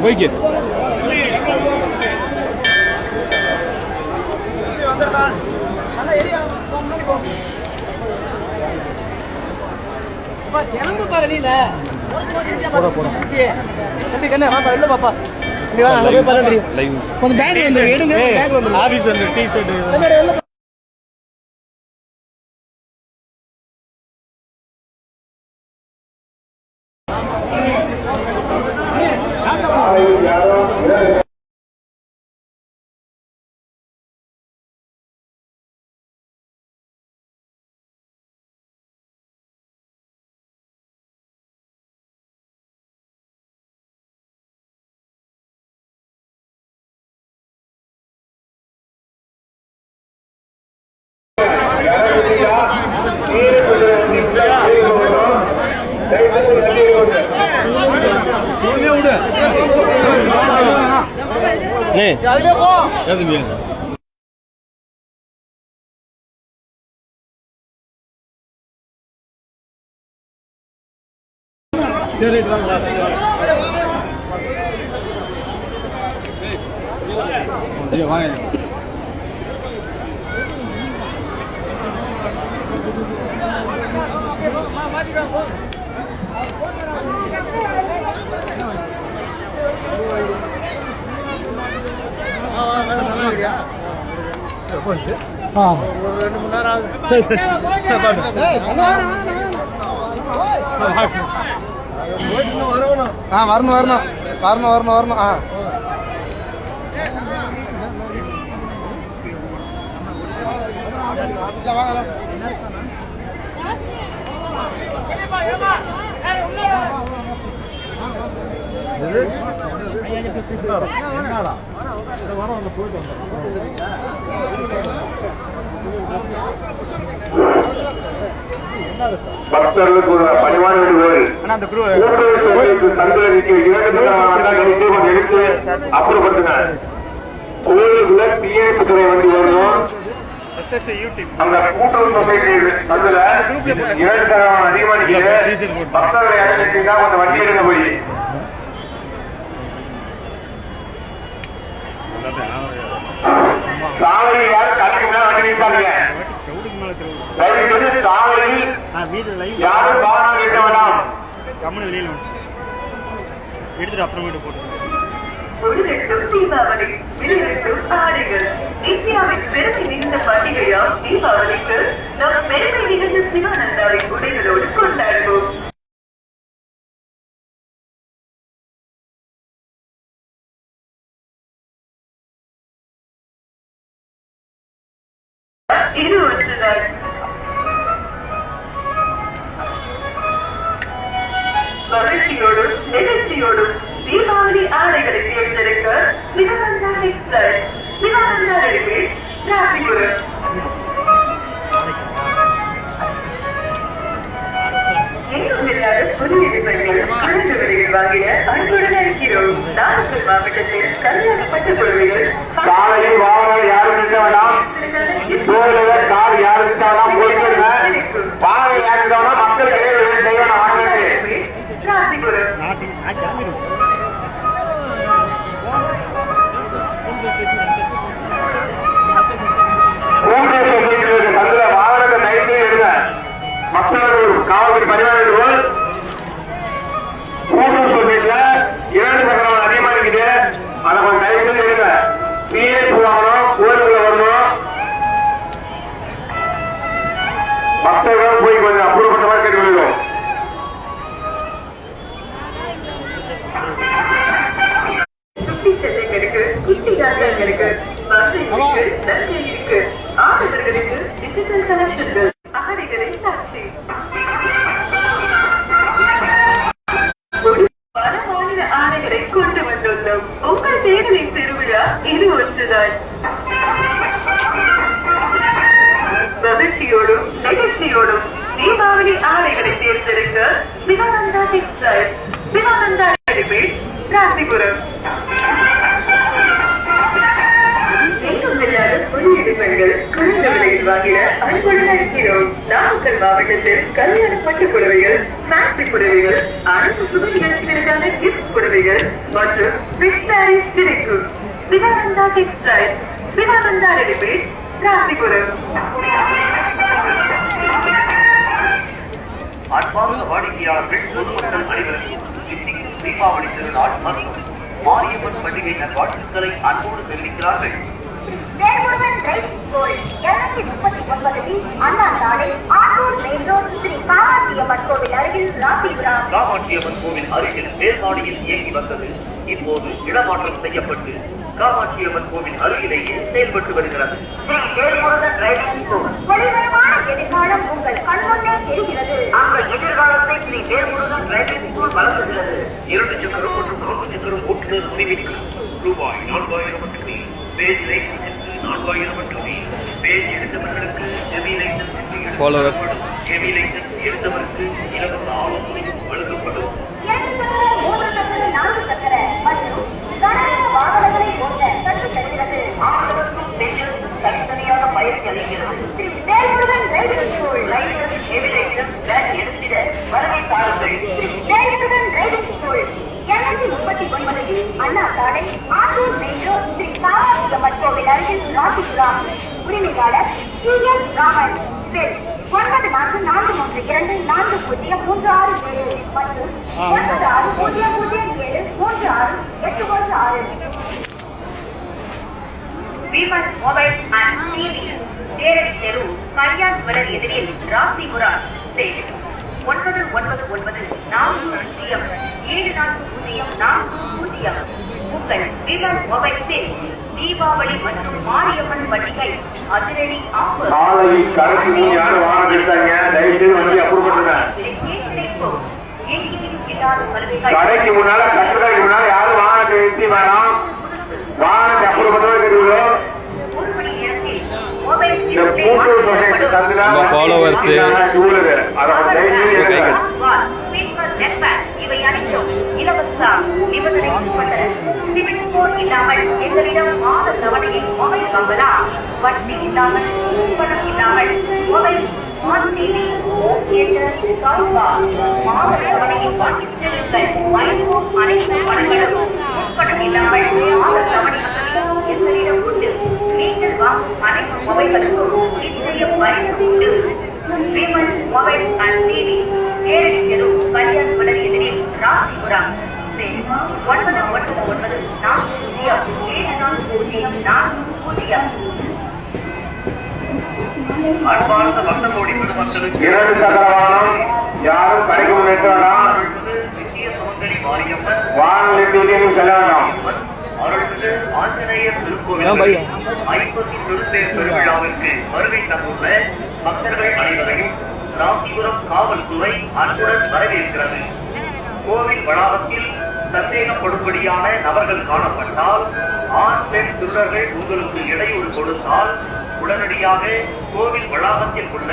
போய்க்கு கொஞ்சம் பேக் எடுங்க ஆபீஸ் வந்து டி ஷர்ட் சரி வாங்க வரணும் வரணும் வரணும் வரணும் வரணும் வாங்க பக்தர்களுக்கு பணிவான எடுத்து அப்புறப்படுத்துங்க. கோயிலுக்குள்ள தீயணைப்பு துறை வண்டி வரணும். அந்த கூட்டுறவு சொசைட்டி அதுல 2 அதிகமாக பக்தர்களை அழைச்சிட்டீங்கன்னா அந்த வண்டி எடுக்க போய் சாலையில் யாரும் கடைக்கு மேல வண்டி நிற்பாங்க. சாலையில் யாரும் வாகனம் நிற்க வேண்டாம். எடுத்துட்டு அப்புறமேட்டு போட்டு தீபாவளி வெளியிட்டும் ஆடைகள் இந்தியாவின் பெருமை மிகுந்த பண்டிகையாம் தீபாவளிக்கு நம் பெருமை மிகுந்த சிவானந்தாவின் உடைகளோடு கொண்டாடுவோம். இது ஒன்றுதான். மகிழ்ச்சியோடும் நிகழ்ச்சியோடும் தீபாவளி ஆடைகளை தேர்ந்தெடுக்க சிவானந்தா டெக்ஸ்டைல்ஸ், சிவானந்தா ரெடிமேட், ராசிபுரம். எங்கும் இல்லாத புதிய டிசைன்கள் குறைந்த விலையில் வாங்கிய அன்புடன் அளிக்கிறோம். நாமக்கல் மாவட்டத்தில் கல்யாண பட்டு புடவைகள் சாலையில் வாகனம் யாரும் நிற்க வேண்டாம். கார் யாரும் நிற்க வேண்டாம். போயிட்டு வாகனம் யாரும் மக்களுக்கு செய்ய வேண்டாம். ராசிபுரம். வாகனத்தை கைது எடுங்க. மக்களுக்கு காவல்துறை பரிமாறிகள் கூட்டுறவு சொசைட்டில 2 சக்கரம் அதிகமா இருக்குது. அதை கொஞ்சம் கைது எடுங்க. பிஎஸ் வாங்கணும், கோயிலுக்குள்ள வரணும். பக்தர்கள் போய் கொஞ்சம் அப்புறப்பட்ட மாதிரி கேட்டுக்கொள்கிறோம். குட்டி ராஜாக்களுக்கு நன்மை இருக்கு. ஆடவர்களுக்கு டிஜிட்டல் கலெக்ஷன்கள் ஆடைகளை சாட்சி பல மாநில ஆடைகளை கொண்டு வந்துள்ளோம். உங்கள் தேர்தலின் திருவிழா இது ஒன்றுதான். மகிழ்ச்சியோடும் நிகழ்ச்சியோடும் தீபாவளி ஆடைகளை தேர்ந்தெடுக்க சிவானந்தா டெக்ஸ்டைல்ஸ், சிவானந்தா ரெடிமேட், ராசிபுரம். நாமக்கல் மாவட்டத்தில் கல்யாண பட்டு புடவைகள், ஃபேன்சி புடவைகள், அனைத்து சுப நிகழ்ச்சிகளுக்கான கிஃப்ட் புடவைகள் மற்றும் பிக் சாரீஸ் கிடைக்கும். Sivananda textile, Sivananda readymade, Rasipuram. அன்பார்ந்த வாடிக்கையாளர்கள், பொதுமக்கள் அனைவருக்கும் இன்றைக்கு தீபாவளி திருநாள் மற்றும் மாரியம்மன் பண்டிகை நல்வாழ்த்துக்களை அன்போடு தெரிவிக்கிறார்கள். Velmurugan rise gold 239 Anna Salai, Attur main road, Shri Kamatchiamman கோவில் அருகில், ராசிபுரம். காமாட்சியம்மன் கோவில் அருகில் மேல்மாடியில் இயங்கி வந்தது இப்போது இடமாற்றம் செய்யப்பட்டு காமாட்சியம்மன் கோவில் அருகிலேயே செயல்பட்டு வருகிறது. ஸ்ரீ வேல்முருகன் ரைஸ் கோல்ட் ஒளிமயமான எதிர்காலம் உங்கள் கண்முன்னே தெரிகிறது. அந்த எதிர்காலத்தை ஸ்ரீ வேல்முருகன் டிரைவிங் ஸ்கூல் வழங்குகிறது. 2 சக்கரம் மற்றும் 4 சக்கரம் ஓட்டுநர் உரிமைக்கு ரூபாய் 4000 மட்டுமே. பேஜ் லைசன்ஸுக்கு 4000 மட்டுமே. பேஜ் எடுத்தவர்களுக்கு ஹெவி லைசன்ஸ் எடுக்கப்படும். ஹெவி லைசன்ஸ் எடுத்தவருக்கு இலவச ஆலோசனை வழங்கப்படும். 2 சக்கர, 3 சக்கர, 4 சக்கர மற்றும் கனரக வாகனங்களை ஓட்ட கற்றுத் தருகிறது. ஆண்களுக்கும் பெண்களுக்கும் தனித்தனியாக பயிற்சி அளிக்கிறது. Shri Velmurugan rise gold licence heavy licence பேக் எடுத்திட வருகை தாருங்கள். Velmurugan rise gold 239 Anna Salai, Attur main road, Shri Kamatchiamman கோவில் அருகில், ராசிபுரம். உரிமையாளர் CN ராமன். செல் 9443240367 மற்றும் 9600736816. விமன் மொபைல் அண்ட் டிவி, தேரடி தெரு, கல்யாண் ஜுவல்லரி எதிரில், ராசிபுரம். செல் 9910-740440. உங்கள் விமன் மொபைல் செல் தீபாவளி மற்றும் மாரியம்மன் பண்டிகை அதிரடி ஆஃபர். காலையில் கடைக்கு முன் யாரும் வாங்க இருக்காங்க, தயவுசெய்து வந்து அப்ரூவ் பண்ணுங்க. கடைக்கு முன்னால கட்டுக்கடைக்கு முன்னால யாரும் வாகனத்தை நிறுத்தி வேணாம். வாகனத்தை அப்ரூவ் பண்ணுறது தெரியுதோ. ஒரு மணி நேரத்தில் மொபைல் இந்த கூட்டு சொசைட்டி தந்துனா followers இவை அனைத்தும் இலவச நிபந்தனைக்குட்பட்டது. சிவில் ஸ்கோர் இல்லாமல் எங்களிடம் மாத தவணையில் மொபைல் வாங்கலாம். வட்டி இல்லாமல், முன்பணம் இல்லாமல் mobile, smart TV, home theatre, call for மாத தவணையில் வாங்கிச் செல்லுங்கள். வைபோம் அனைத்து பணங்களும் முன்பணம் இல்லாமல் மாத தவணை எங்களிடம் உண்டு. நீங்கள் வாங்கும் அனைத்து மொபைல்களுக்கும் நிச்சய பரிசு உண்டு. விமன் மொபைல் அண்ட் டிவி, நேரடி தெரு, கல்யாண் ஜுவல்லரி எதிரில், ராசிபுரம். 9914074040. அன்பார்ந்த பக்தகோடி பெருமக்களுக்கு 2 சக்கர வாகனம் யாரும் கடைக்கு முன் நிறுத்த வேண்டாம். நித்திய சுமங்கலி மாரியம்மன் வாகனம் நிறுத்தி செல்ல வேண்டாம். அருள்மிகு ஆஞ்சநேயர் திருக்கோவில் 50 திருத்தேர் பெருவிழாவிற்கு வருகை தந்துள்ள பக்தர்கள் அனைவரையும் ராசிபுரம் காவல்துறை அன்புடன் வரவேற்கிறது. கோவில் வளாகத்தில் சந்தேகப்படும்படியான நபர்கள் காணப்பட்டால், ஆண் பெண் திருடர்கள் உங்களுக்கு இடையூறு கொடுத்தால் உடனடியாக கோவில் வளாகத்தில் உள்ள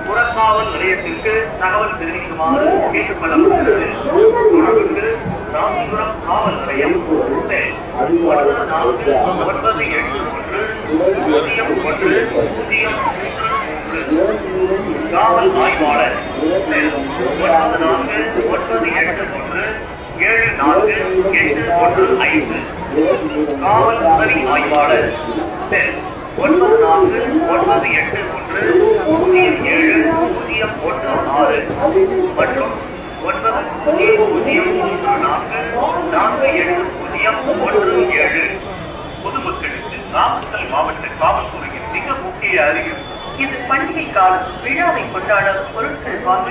புறக்காவல் நிலையத்திற்கு தகவல் தெரிவிக்குமாறு கேட்டுக்கொள்ளப்பட்டுள்ளது. தொடர்புக்கு ராசிபுரம் காவல் நிலையம் 94810103. காவல் ஆய்வாளர் 94817485. காவல் உதவி ஆய்வாளர் 9481070016 மற்றும் 90044717. பொதுமக்களுக்கு நாமக்கல் மாவட்ட காவல்துறையின் மிக முக்கிய அறிவிப்பு. இது பண்டிகை காலம். விழாவை கொண்டாட பொருட்கள் வாங்க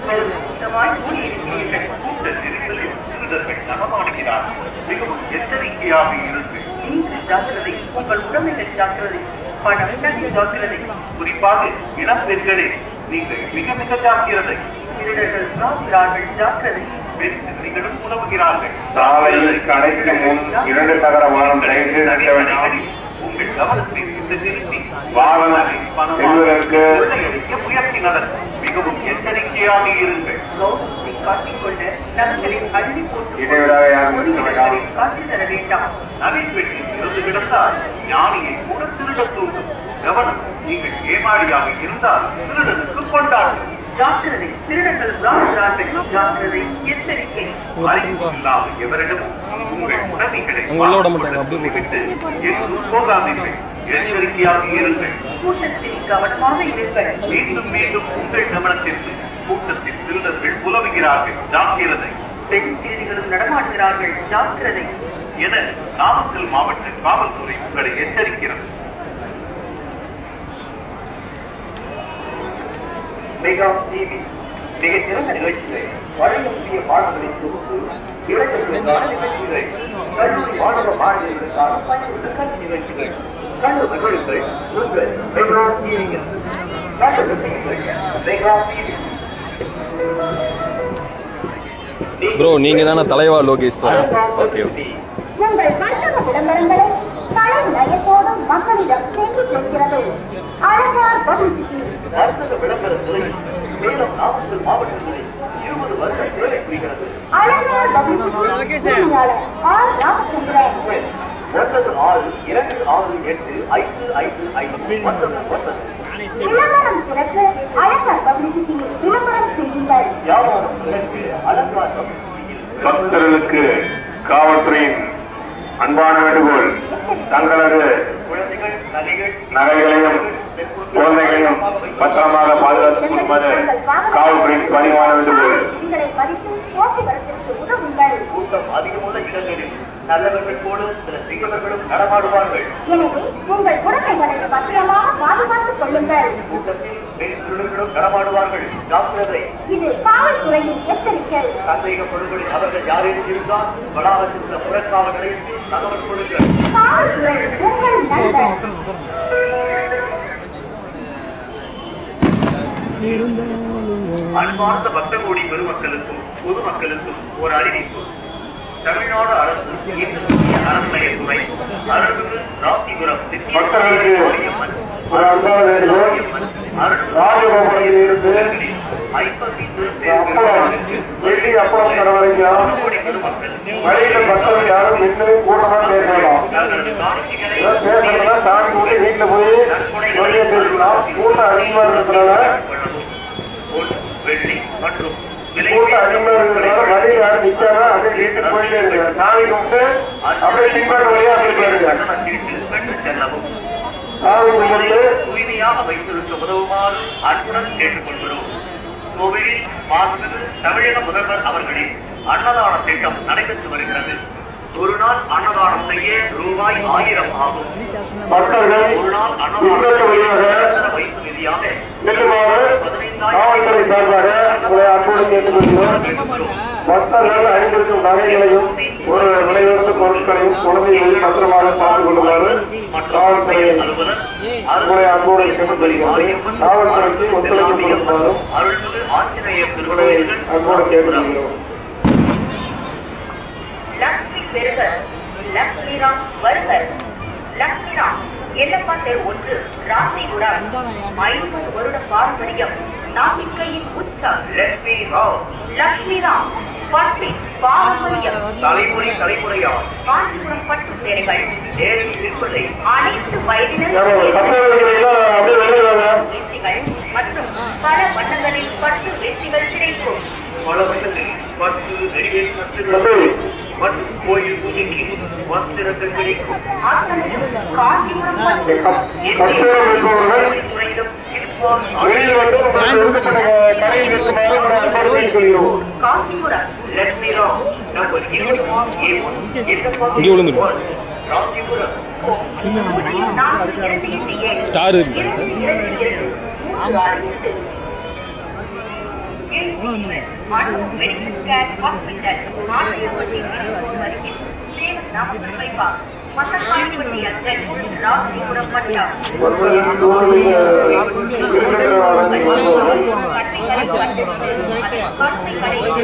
வெறும் கூட்டமாய் கூடியிருக்கிறீர்கள். கூட்ட நெரிசலில் சிறுவர்கள் நடமாடுகிறார்கள். மிகவும் எச்சரிக்கையாக இருந்து நீங்கள் ஜாக்கிரதை, உங்கள் உடமைகள் ஜாக்கிரதை, பணம் ஜாக்கிரதை. குறிப்பாக இளம்பெண்களே, நீங்கள் மிக மிக ஜாக்கிரதை. திருடர்கள் காக்கிறார்கள், ஜாக்கிரதை. பெண் சிறுமிகளும் உதவுகிறார்கள். சாலையில் கடைக்கு முன் 2 சக்கர வாகனம் தயவுசெய்து நிறுத்த வேண்டாம். உங்கள் கவனத்தை விட்டு நிறுத்தி வாகனம் செல்வதற்கு கொள்ளையடிக்க முயற்சினர். மிகவும் எச்சரிக்கையாக இருங்கள். கௌரவத்தை காட்டிக்கொள்ள நகங்களை அள்ளி போட்டு இடைவிடாத யாரும் நிறுத்த வேண்டாம். காட்டி தர வேண்டாம். நவீன் வீட்டில் இருந்து கிடந்தால் ஞானியை கூட திருட தூண்டும். கவனம், நீங்கள் ஏமாளியாக இருந்தால் திருடனுக்கு கொண்டாடும். ஜாக்கிரதை, திருடர்கள் ராஜாக்கள். ஜாக்கிரதை, எச்சரிக்கை. அறிவு இல்லாத எவரிடமும் உங்கள் உணவிகளை உங்களோட மாட்டாங்க, அப்படியே விட்டு எங்கும் போகாதீர்கள். எச்சரிக்கையாக இருங்கள். கூட்டத்தில் கவனமாக இருங்கள். மீண்டும் மீண்டும் உங்கள் கவனத்திற்கு கூட்டத்தில் திருடர்கள் புலவுகிறார்கள். ஜாக்கிரதை பெண் திருடிகளும் நடமாடுகிறார்கள். ஜாக்கிரதை. என நாமக்கல் மாவட்ட காவல்துறை உங்களை எச்சரிக்கிறது. மெகா டிவி மிகச்சிறந்த நிகழ்ச்சிகள், பழைய புதிய பாடங்களை தொகுத்து இளைஞர்களுக்கான நிகழ்ச்சிகள், கல்லூரி மாணவ மாணவிகளுக்கான பயனுள்ள கல்வி நிகழ்ச்சிகள், கண்டு மகிழுங்கள் உங்கள் மெகா டிவியில். கண்டு ரசியுங்கள் மெகா டிவி. ப்ரோ நீங்க தானே தலைவா லோகேஷ் சார்? Okay okay. உங்கள் வர்த்தக விளம்பரங்களை கலை நயத்தோடும் மக்களிடம் சென்று சேர்க்கிறது அழகார் பப்ளிசிட்டி. வர்த்தக விளம்பர துறையில் மேலும் நாமக்கல் மாவட்டங்களில் 20 வருட சேவை புரிகிறது. அழகார் பப்ளிசிட்டி உரிமையாளர் ஆர். ராமச்சந்திரன். 96285555 விளம்பரம் சிறப்பு அழகார் பப்ளிசிட்டி. விளம்பரம் செய்யுங்கள். வியாபாரம் சிறப்பு அலங்கார பக்தர்களுக்கு காவல்துறையின் அன்பான வேண்டுகோள். தங்களது குழந்தைகள் நகைகளையும் குழந்தைகளையும் பத்திரமாக பாதுகாத்துக் கொள்ளுமாறு காவல்துறையின் பணிவான வேண்டுகோள். உங்களை மதித்து போக்குவரத்திற்கு உதவுங்கள். கூட்டம் அதிகமுள்ள இடங்களில் நல்லவர்கள் போல சில தீவிரர்களும் நடமாடுவார்கள். எனவே உங்கள் உடைமைகளை பத்திரமாக பாதுகாத்துக் கொள்ளுங்கள். கூட்டத்தில் பெண் திருடர்களும் நடமாடுவார்கள். ஜாக்கிரதை. இது காவல்துறையின் எச்சரிக்கை. சந்தேகப்படுகளில் அவர்கள் யாரேனும் இருந்தால் வளாகத்தில் உள்ள புறக்காவல் நிலையத்தில் தகவல் கொடுங்கள். காவல்துறை உங்கள் நண்பர். அன்பார்ந்த பக்தகோடி பெருமக்களுக்கும் பொதுமக்களுக்கும் ஒரு அறிவிப்பு. தமிழ்நாடு அரசு அரண்மனைத்துறை அருள்மிகு ராசிபுரம் பக்தர்களுக்கு ஒரு அன்பான வேண்டுகோள். ராஜகோபுரத்தில் இருந்து வெள்ளி அப்பளம் தர வரைக்கும் வழியில பக்தர்கள் யாரும் நின்று கூட்டமா பேசலாம். பேசுறதுனா சாமி கூட்டி வீட்டுல போய் வெளியே பேசலாம். கூட்டம் அதிகமா இருக்கிறதுனால வெள்ளி மற்றும் கூட்டம் அதிகமா இருக்கிறதுனால வழியில் யாரும் நிக்காம அப்படியே வீட்டுக்கு போயிட்டே இருக்க. சாமி கும்பிட்டு அப்படியே சிம்பாடு வழியா அப்படி போயிருங்க. செல்லவும் சாமி கும்பிட்டு தூய்மையாக வைத்திருக்க உதவுமாறு அன்புடன் கேட்டுக்கொள்கிறோம். கோவிலில் மாண்புமிகு தமிழக முதல்வர் அவர்களின் அன்னதான திட்டம் நடைபெற்று வருகிறது. ஒரு நாள் அன்னதானம் செய்ய ரூபாய் 1000 ஆகும். பக்தர்கள் ஒரு நாள் இவ்வளவு வழியாக அன்னதான வைப்பு நிதியாக செல்லுமாறு காவல்துறை சார்பாக உங்களை அன்போடு கேட்டுக்கொள்கிறோம். பக்தர்கள் அணிந்திருக்கும் நகைகளையும் ஒரு விலையுயர்ந்த பொருட்களையும் குழந்தைகளையும் பத்திரமாக பார்த்துக் கொள்ளுமாறு காவல்துறை அலுவலர் உங்களை அன்போடு கேட்டுக்கொள்கிறோம். காவல்துறைக்கு ஒத்துழைப்பு கொடுக்குமாறும் அருள்மிகு ஆஞ்சநேயர் உங்களை திருக்கோயில்கள் அன்போடு கேட்டுக்கொள்கிறோம். லக்ஷ்மி பெருகர், லக்ஷ்மிராம் வருகர். லக்ஷ்மிராம் எல்லப்பா தெரு 1, ராசிபுரம். 50 வருட பாரம்பரியம், நம்பிக்கையின் உச்சம். லட்சுமி ராவ் லக்ஷ்மிராம் பட்டு பாரம்பரியம். தலைமுறை தலைமுறையால் காஞ்சிபுரம் பட்டு சேலைகள் தேவி விற்பனை அனைத்து வயதினர் அப்படியே வெளியே வேஷ்டிகள் மற்றும் பல வண்ணங்களில் பட்டு வேஷ்டிகள் கிடைக்கும். பல வயதில் பட்டு நெறிவேல் மற்றும் கோயில் பூஜைக்கு வஸ்திரங்கள் கிடைக்கும். அத்தனையும் காஞ்சிபுரம் பட்டு. துறையிடம் இருப்பார். வெளியில் வந்து கடையில் இருக்குமாறு உங்களை அன்போடு கேட்டுக்கொள்கிறோம். காஞ்சிபுரம் லட்சுமி ராவ் நம்பர் 20A1 இங்கே விழுந்துடும். ராசிபுரம். ஸ்டார்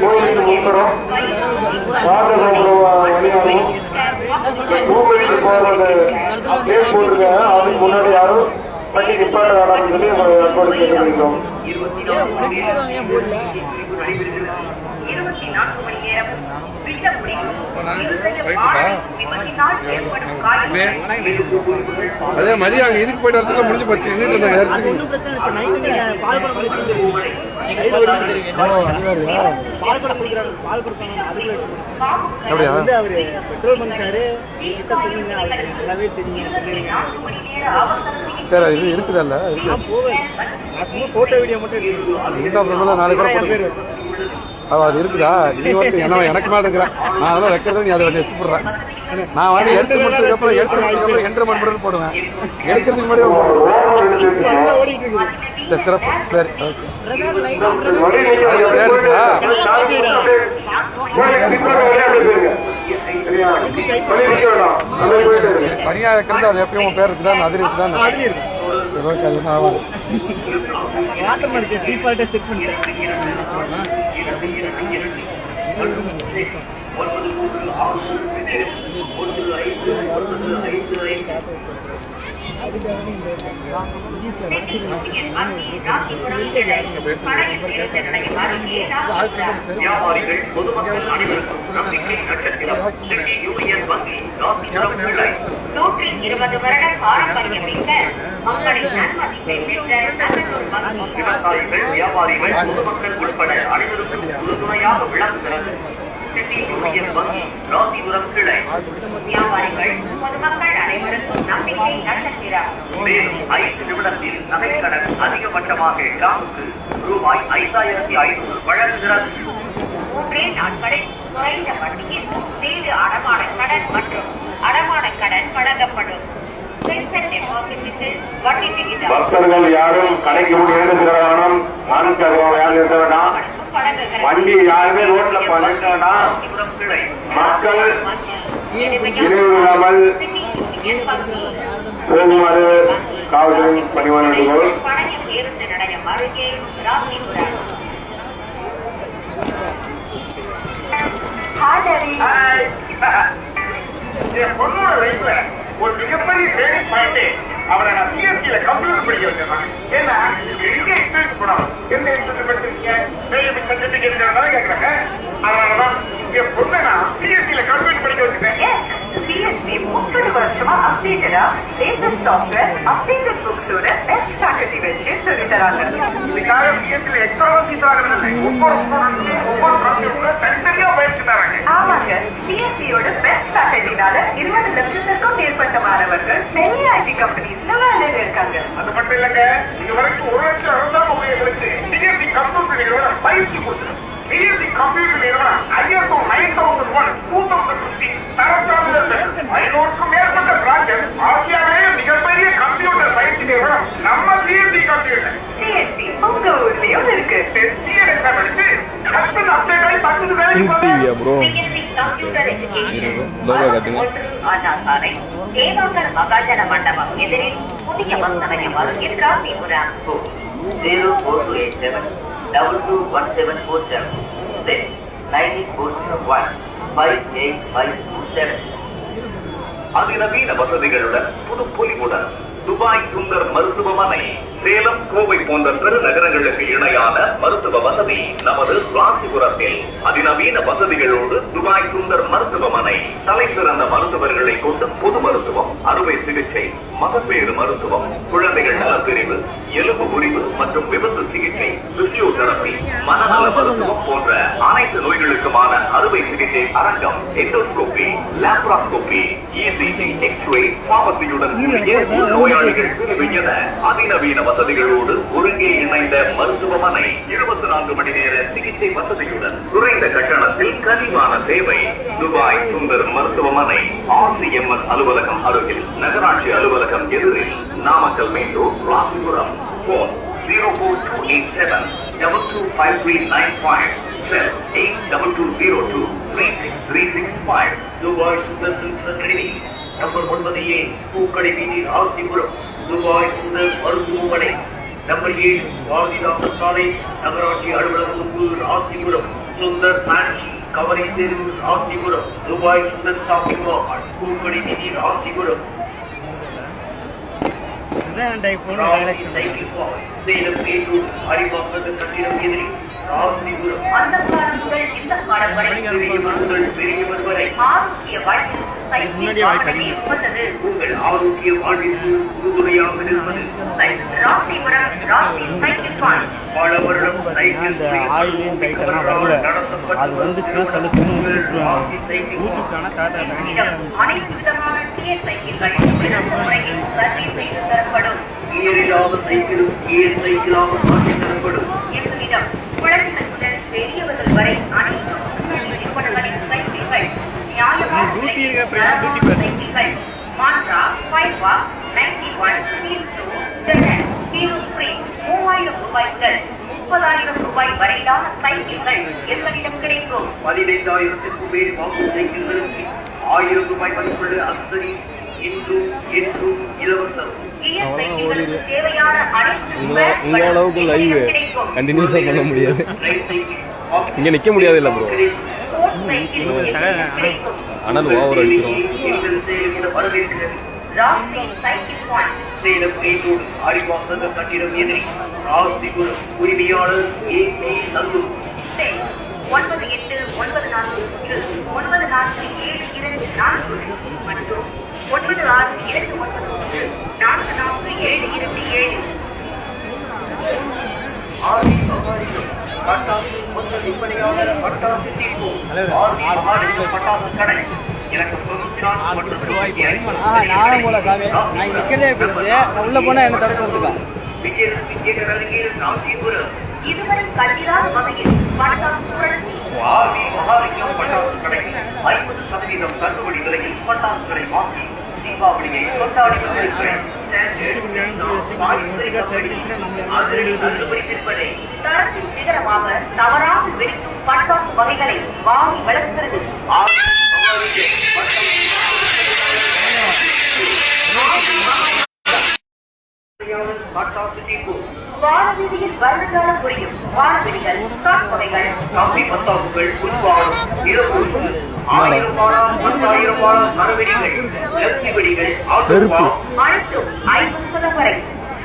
கோயிலுக்கு முன்புறம் ராஜகோபுரம் வழியாகவும் கோவிலுக்கு போறது கேட் போட்டிருக்காங்க. அதுக்கு முன்னாடி வண்டி நிப்பாட்ட வேண்டாம் சொல்லி உங்களை ஏற்பாடு செய்திருக்கிறோம். 24 மணி நேரம் அதே மதியம் அங்க இதுக்கு போயிட்டு வரதுல முடிஞ்சு போச்சு. ஒன்றும் பிரச்சனை இல்லை. நைட்டு பால் படம் பால் படம் கொடுக்குறாங்க. பால் கொடுப்பாங்க. அதுக்கு அப்படியா வந்து அவரு பெட்ரோல் பண்ணிட்டாரு. கிட்ட சொல்லுங்க, அவருக்கு நல்லாவே தெரியும். சரி இது இருக்குதல்ல நான் போவேன். நான் சும்மா போட்டோ வீடியோ மட்டும் இருந்தா நாலு பேர் அது இருக்குதா? நீ வந்து என்ன எனக்கு மேல இருக்கிற நான் அதெல்லாம் வைக்கிறத நீ அதை வச்சு வச்சு போடுறேன். நான் வந்து எடுத்து முடிச்சதுக்கப்புறம் என்ட்ரு பண்ணுறது போடுவேன். எடுக்கிறதுக்கு முன்னாடி ஓடிட்டு இருக்குது. சரி சிறப்பு. சரி தனியாக இருக்கிறது அது எப்பயும் உன் பேர் இருக்குதா? அதிரி இருக்குதா? மாதிரி இருக்கு. ஓகே அது நான் வாட்டர் மார்க்கு டிஃபால்ட்டா செட் பண்ணிட்டேன். வியாபாரிகள் பொதுமக்கள் அனைவருக்கும் நம்பிக்கை நட்சத்திரம் சிட்டி யூனியன் வங்கி ராசிபுரம் கிளை 120 வருட பாரம்பரியம் மிக்க மக்களின் நன்மதிப்பை பெற்ற நல்லதொரு வங்கி. விவசாயிகள் வியாபாரிகள் பொதுமக்கள் உட்பட அனைவருக்கும் உறுதுணையாக விளங்குகிறது சிட்டி யூனியன் வங்கி ராசிபுரம் கிளை. வியாபாரிகள் பொதுமக்கள் அனைவருக்கும் நம்பிக்கை நட்சத்திரம். மேலும் 5 நிமிடத்தில் நகைக்கடன் அதிகபட்சமாக கிராமுக்கு ரூபாய் 5500 வழங்குகிறது. 3 நாட்களில் குறைந்த வட்டியில் வீடு அடமான கடன் மற்றும் அடமான கடன் வழங்கப்படும். பென்ஷன் டெபாசிட்டுக்கு வட்டி விகிதம் பக்தர்கள் யாரும் கடைக்கு வேண்டாம். யாரும் இருக்க வேண்டாம். வண்டி யாருமே ரோட்ல நிற்க வேண்டாம். ராசிபுரம் கிளை மக்கள் இடைவிடாமல் போகுமாறு காவல்துறை பணிவான வேண்டுகோள். பழைய பேருந்து நிலையம் அருகே ராசிபுரம். என் பொண்ணோட வயசுல ஒரு மிகப்பெரிய சேவிங் பாயிண்ட் அவரை நான் சிஎஸ்சியில கம்ப்யூட்டர் படிக்க வச்சிருக்கேன். ஏன்னா எங்க எக்ஸ்பீரியன்ஸ் போனாலும் எந்த எக்ஸ்பீரியன்ஸ் படிச்சிருக்கீங்க சேவிங் சர்டிபிகேட் கேட்கறாங்க. அதனாலதான் என் பொண்ணை நான் சிஎஸ்சியில கம்ப்யூட்டர் படிக்க வச்சிருக்கேன். சிஎஸ்சி 30 வருஷமா அப்டேட்டடா லேட்டஸ்ட் சாஃப்ட்வேர் அப்டேட்டட் புக்ஸோட பெஸ்ட் ஃபேக்கல்டி வச்சு சொல்லி தராங்க. இதுக்காக சிஎஸ்சியில எக்ஸ்ட்ரா ஃபீஸ் ஆகுறது ஒவ்வொரு ஸ்டூடெண்ட்ஸும் ஒவ்வொரு ப்ராஜெக்ட்ல தனித்தனியா பயிற்சி தராங்க. ஆமாங்க, சிஎஸ்சியோட பெஸ்ட் ஃபேக்கல்டினால 20 லட்சத்திற்கும் மேற்பட்ட மாணவர்கள் பெரிய ஐடி கம்பெனிஸ்ல வேலையில இருக்காங்க. அது மட்டும் இல்லங்க, இது வரைக்கும் 1,60,000 ஊழியர்களுக்கு சிஎஸ்சி கம்ப்யூட்டர் நிறுவனம் பயிற்சி கொடுத்துருக்கு. சிஎஸ்சி கம்ப்யூட்டர் நிறுவனம் ISO 9001 2015 தரச்சான்றிதழ் 500க்கும் மேற்பட்ட பிரான்ச்சஸ். ஆசியாவிலேயே மிகப்பெரிய கம்ப்யூட்டர் பயிற்சி நிறுவனம் நம்ம சிஎஸ்சி கம்ப்யூட்டர். சிஎஸ்சி உங்க ஊர்லயும் இருக்கு. சிஎஸ்சி படிச்சு கஷ்டம் அப்டேட் ஆகி பக்கத்து வேலைக்கு போறேன். சிஎஸ்சி கம்ப்யூட்டர் எஜுகேஷன் 1 அண்ணா சாலை தேவாங்கர் மகாஜன மண்டபம் எதிரில் புதிய பஸ் நிலையம் அருகில் ராசிபுரம். 04287 221747 9401 58527. அதிநவீன வசதிகளுடன் புதுப்பொலிவுடன் துபாய் சுந்தர் மருத்துவமனை. சேலம் கோவை போன்ற பெருநகரங்களுக்கு இணையான மருத்துவ வசதி நமது ராசிபுரத்தில். அதிநவீன வசதிகளோடு துபாய் சுந்தர் மருத்துவமனை. தலை சிறந்த மருத்துவர்களை கொண்டு பொது மருத்துவம், அறுவை சிகிச்சை, மகப்பேறு மருத்துவம், குழந்தைகள் நலப்பிரிவு, எலும்பு முறிவு மற்றும் விபத்து சிகிச்சை, பிசியோதெரபி, மனநல மருத்துவம் போன்ற அனைத்து நோய்களுக்குமான அறுவை சிகிச்சை அரங்கம், எண்டோஸ்கோபி, லாப்ராஸ்கோபி, இசிஜி, எக்ஸ்ரே, பார்மசியுடன் கூடிய நோயாளிகள் பிரிவு என அதிநவீன வசதிகளோடு ஒருங்கே இணைந்த மருத்துவமனை. 24 மணி நேர சிகிச்சை வசதியுடன் குறைந்த கட்டணத்தில் கனிவான சேவை. துபாய் சுந்தர் மருத்துவமனை. RCMS அலுவலகம் அருகில், நகராட்சி அலுவலகம் எதிரில், Namakkal Mettur, Rasipuram. Phone 04287 225395 82202 36365. Dubai Sundar clinic number 9A பூக்கடை வீதி ராசிபுரம். துபாய் சுந்தர் மருத்துவமனை நம்பர் 7 வாதிராமன் சாலை நகராட்சி அலுவலகம் முன்பு ராசிபுரம். சுந்தர் ஃபேன்சி கவரை தெரு Rasipuram. Dubai Sundar shopping mall பூக்கடை வீதி ராசிபுரம். அதான் டைப் பண்ண டைரக்ஷன் சேலம் மேட்டூர் அறிவாக்கத்து கட்டிடம் எதிரி ராசிபுரம் அந்த காலம் முதல் இந்த காலம் வரை பெரியவர் வரை ஆரோக்கிய வாழ்வில் முன்னாடியே வாய்ப்பு வந்தது. உங்கள் ஆரோக்கிய வாழ்விற்கு உறுதுணையாக நிற்பது ராசிபுரம் ராசி சைக்கிள் பாயிண்ட். பல வருடம் சைக்கிள் அந்த ஆயிலையும் டைட்டெல்லாம் வரல. அது வந்துச்சுன்னா சலுசுன்னு ஊற்றுக்கான இடம் அனைத்து விதமான டிஎன் சைக்கிள்கள் சிறந்த முறையில் சர்வீஸ் செய்து தரப்படும். கியரில்லாத சைக்கிளும் கியர் சைக்கிளாக மாற்றி தரப்படும். எங்களிடம் குழந்தைகள் முதல் பெரியவர்கள் வரை அனைத்து நிறுவனங்களின் சைக்கிள்கள் நியாயமான டியூட்டி விலையில் இருக்க டியூட்டி தரமான சைக்கிள்கள் மாற்றா 5 91 ஹீரோ ஸ்ப்ரிங் 3000 ரூபாய் முதல் 30,000 ரூபாய் வரையிலான சைக்கிள்கள் எங்களிடம் கிடைக்கும். 15,000க்கும் மேல் வாங்கும் சைக்கிள்களுக்கு 1000 ரூபாய் மதிப்புள்ள அக்சரி என்றும் இலவசம். கியர் சைக்கிள்களுக்கு தேவையான அனைத்து உங்க அளவுக்கு லைவ் கண்டினியூஸா பண்ண முடியாது. ரைட் சைக்கிள் இங்க நிக்க முடியாது இல்ல ப்ரோ. ஸ்போர்ட்ஸ் சைக்கிள் எங்களிடம் கிடைக்கும். ஆனால் ஓவர் அடிக்கிறோம். எங்கள் சேலம் வரவேற்கிறது. ராசி சைக்கிள் பாயிண்ட். சேலம் மேட்டூர் அறிவாக்கத்து கட்டிடம் எதிரி ராசிபுரம் உரிமையாளர் A.P. நந்து 9894394724 மற்றும் 96294477. ஆர்வி மகாலிங்கம் பட்டாசு மொத்த விற்பனையாளர் பட்டாசு தீர்ப்பு ஆர்வி மகாலிங்கம் பட்டாசு கடை இலக்கம் 94 மற்றும் 95. நானும் போல சாமி நான் இங்க நிக்கிறதே பெருசு. நான் உள்ள போனா என்ன தடுக்க வந்துருக்கா விஜயலட்சுமி தியேட்டர் அருகில் ராசிபுரம் இதுவரை கண்டிராத வகையில் பட்டாசு புரட்சி. ஆர்வி மகாலிங்கம் பட்டாசு கடை 50% தள்ளுபடி விலையில் பட்டாசு கடை வாங்கி தீபாவளியை கொண்டாடி வருகிறேன். தள்ளுபடி விற்பனை தரத்தின் சிகரமாக தவறாமல் வெடிக்கும் பட்டாசு வகைகளை வாங்கி வளர்க்கிறது. ஆர்வி மகாலிங்கம் பட்டாசு தீர்ப்பு வானவீதியில் வருடகாலம் புரியும் வானவெடிகள் ஸ்டாக் வகைகள் கம்பி பத்தாப்புகள் உருவாடும் இரவு 1000 பாலம் 10,000 பாலம் மரவெடிகள் லட்சி வெடிகள் ஆட்டோபா அனைத்தும் 50% வரை.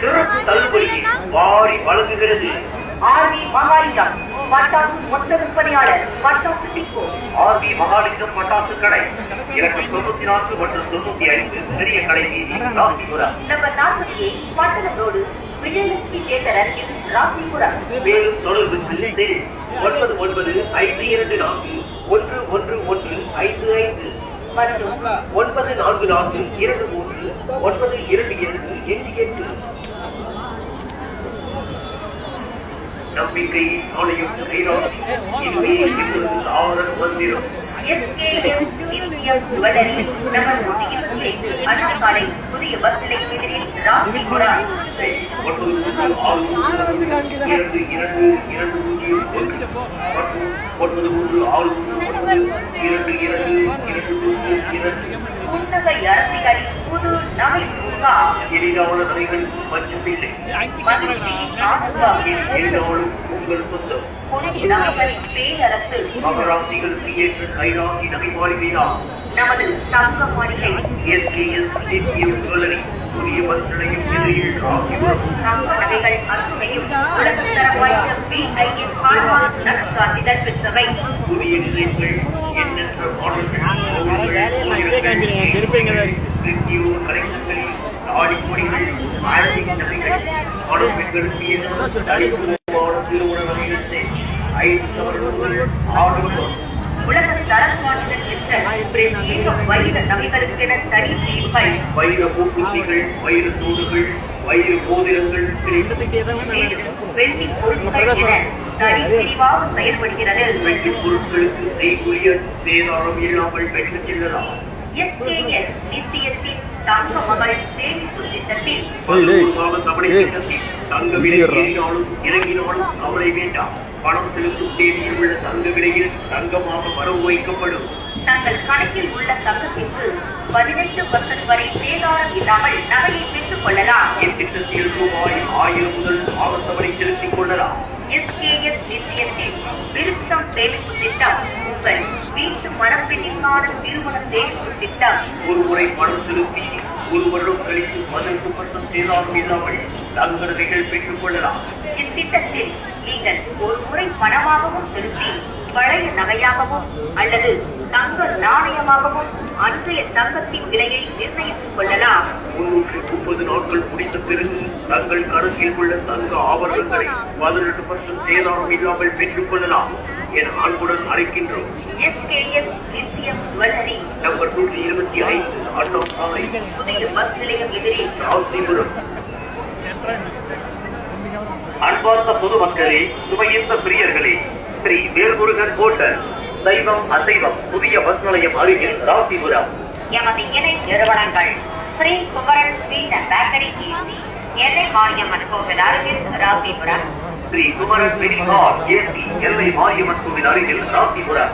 சிறப்பு தள்ளுபடியில் வாரி வழங்குகிறது. ஆர்வி மகாலிங்கம் பட்டாசு மொத்த விற்பனையாளர் பட்டாசு டிப்போ. ஆர்வி மகாலிங்கம் பட்டாசு கடை இலக்கம் 94 மற்றும் 95 பெரிய கடை வீதி ராசிபுரம். நம்பர் 48 பட்டணம் ரோடு விஜயலட்சுமி தியேட்டர் அருகில் ராசிபுரம். மேலும் தொடர்புக்கு 9954111155 மற்றும் 9442392288. நம்பிக்கை ஆலயம் கைராசி இதுவே இப்பொழுது ஆவரண மந்திரம். SKS நித்யம் ஜுவல்லரி நம்பர் 128 அண்ணா சாலை புதிய பஸ் நிலையம் எதிரில் ராசிபுரம். 93662222 புன்னகை அரசிகளின் புது நகை பூங்கா. எளிதான நகைகள் மஞ்சப்பில்லை மகிழ்ச்சி ஆனந்தம். எளிதாலும் உங்கள் சொந்தம். புதிய நகைகளின் பேரரசு மகராசிகளுக்கு ஏற்ற கைராசி நகை மாளிகைதான் நமது தங்க மாளிகை. SKS நித்யம் ஜுவல்லரி புதிய பஸ் நிலையம் எதிரில் ராசிபுரம். தங்க நகைகள் அத்துணையும் உலகத்தரம் வாய்ந்த BIS ஹால்மார்க் நகைக்காட்சிகள் பெற்றவை. புதிய டிசைன்கள் எண்ணற்ற மாடல்கள் கலெக்ஷன்களில் தாடிக்கொடிகள் ஆன்டிக் நகைகள் மனம் பெண்களுக்கு என்ற தனித்துவமான திருமண நகைகள் 5 சவரன்கள் ஆடம்பரம். உலக தரம் சான்றிதழ் பெற்ற பிரத்யேக வைர நகைகளுக்கென தனி பிரிவுகள். வைர பூக்குச்சிகள் வைர தூடுகள் வைர மோதிரங்கள் வெள்ளி பொருட்கள் என தனி பிரிவாக செயல்படுகிறது. வெள்ளி பொருட்களுக்கு செய்கூலிய சேதாரம் இல்லாமல் பெற்றுச் செல்லலாம். SKS நித்தியத்தின் தங்க மகள் சேமிப்பு திட்டத்தில் தங்க விலை ஏறினாலும் இறங்கினாலும் கவலை வேண்டாம். பணம் செலுத்தும் தேதியில் உள்ள தங்க விலையில் தங்கமாக வரவு வைக்கப்படும். தங்கள் கணக்கில் உள்ள தங்கத்திற்கு 18% வரை சேதாரம் இல்லாமல் நகையை பெற்றுக் கொள்ளலாம். இத்திட்டத்தில் ரூபாய் 1000 முதல் ஆவணத்தவரை செலுத்திக் கொள்ளலாம். SKS நித்தியத்தின் விருத்தம் சேமிப்பு திட்டம் உங்கள் வீட்டு மரப்பெண்ணிற்கான திருமண சேமிப்பு திட்டம். ஒரு முறை பணம் செலுத்தி ஒரு வருடம் கழித்து 18% சேதாரம் இல்லாமல் தங்கநகைகள் பெற்றுக் கொள்ளலாம். இத்திட்டத்தில் நீங்கள் ஒரு முறை பணமாகவும் செலுத்தி பழைய நகையாகவும் அல்லது தங்க நாணயமாகவும் அன்றைய தங்கத்தின் விலையை நிர்ணயித்துக் கொள்ளலாம். 330 நாட்கள் முடித்த பிறகு தங்கள் கணக்கில் உள்ள தங்க ஆபரணங்களை 18% சேதாரம் இல்லாமல் பெற்றுக் கொள்ளலாம் என அன்புடன் அழைக்கின்றோம். SKS லித்தியம் ஜுவல்லரி நம்பர் 125 அண்ணா சாலை, புதிய பஸ் நிலையம் எதிரே, ராசிபுரம். அன்பார்ந்த பொதுமக்களே, சுவையிந்த பிரியர்களே, ஸ்ரீ வேல்முருகன் ஹோட்டல் சைவம் அசைவம் புதிய பஸ் நிலையம் அருகில் ராசிபுரம். எமது இணை நிறுவனங்கள் Sri Kumaran sweet and bakery AC, Ellai Mariamman கோவில் அருகில் Rasipuram. Sri Kumaran mini hall AC, Ellai Mariamman கோவில் அருகில் ராசிபுரம்.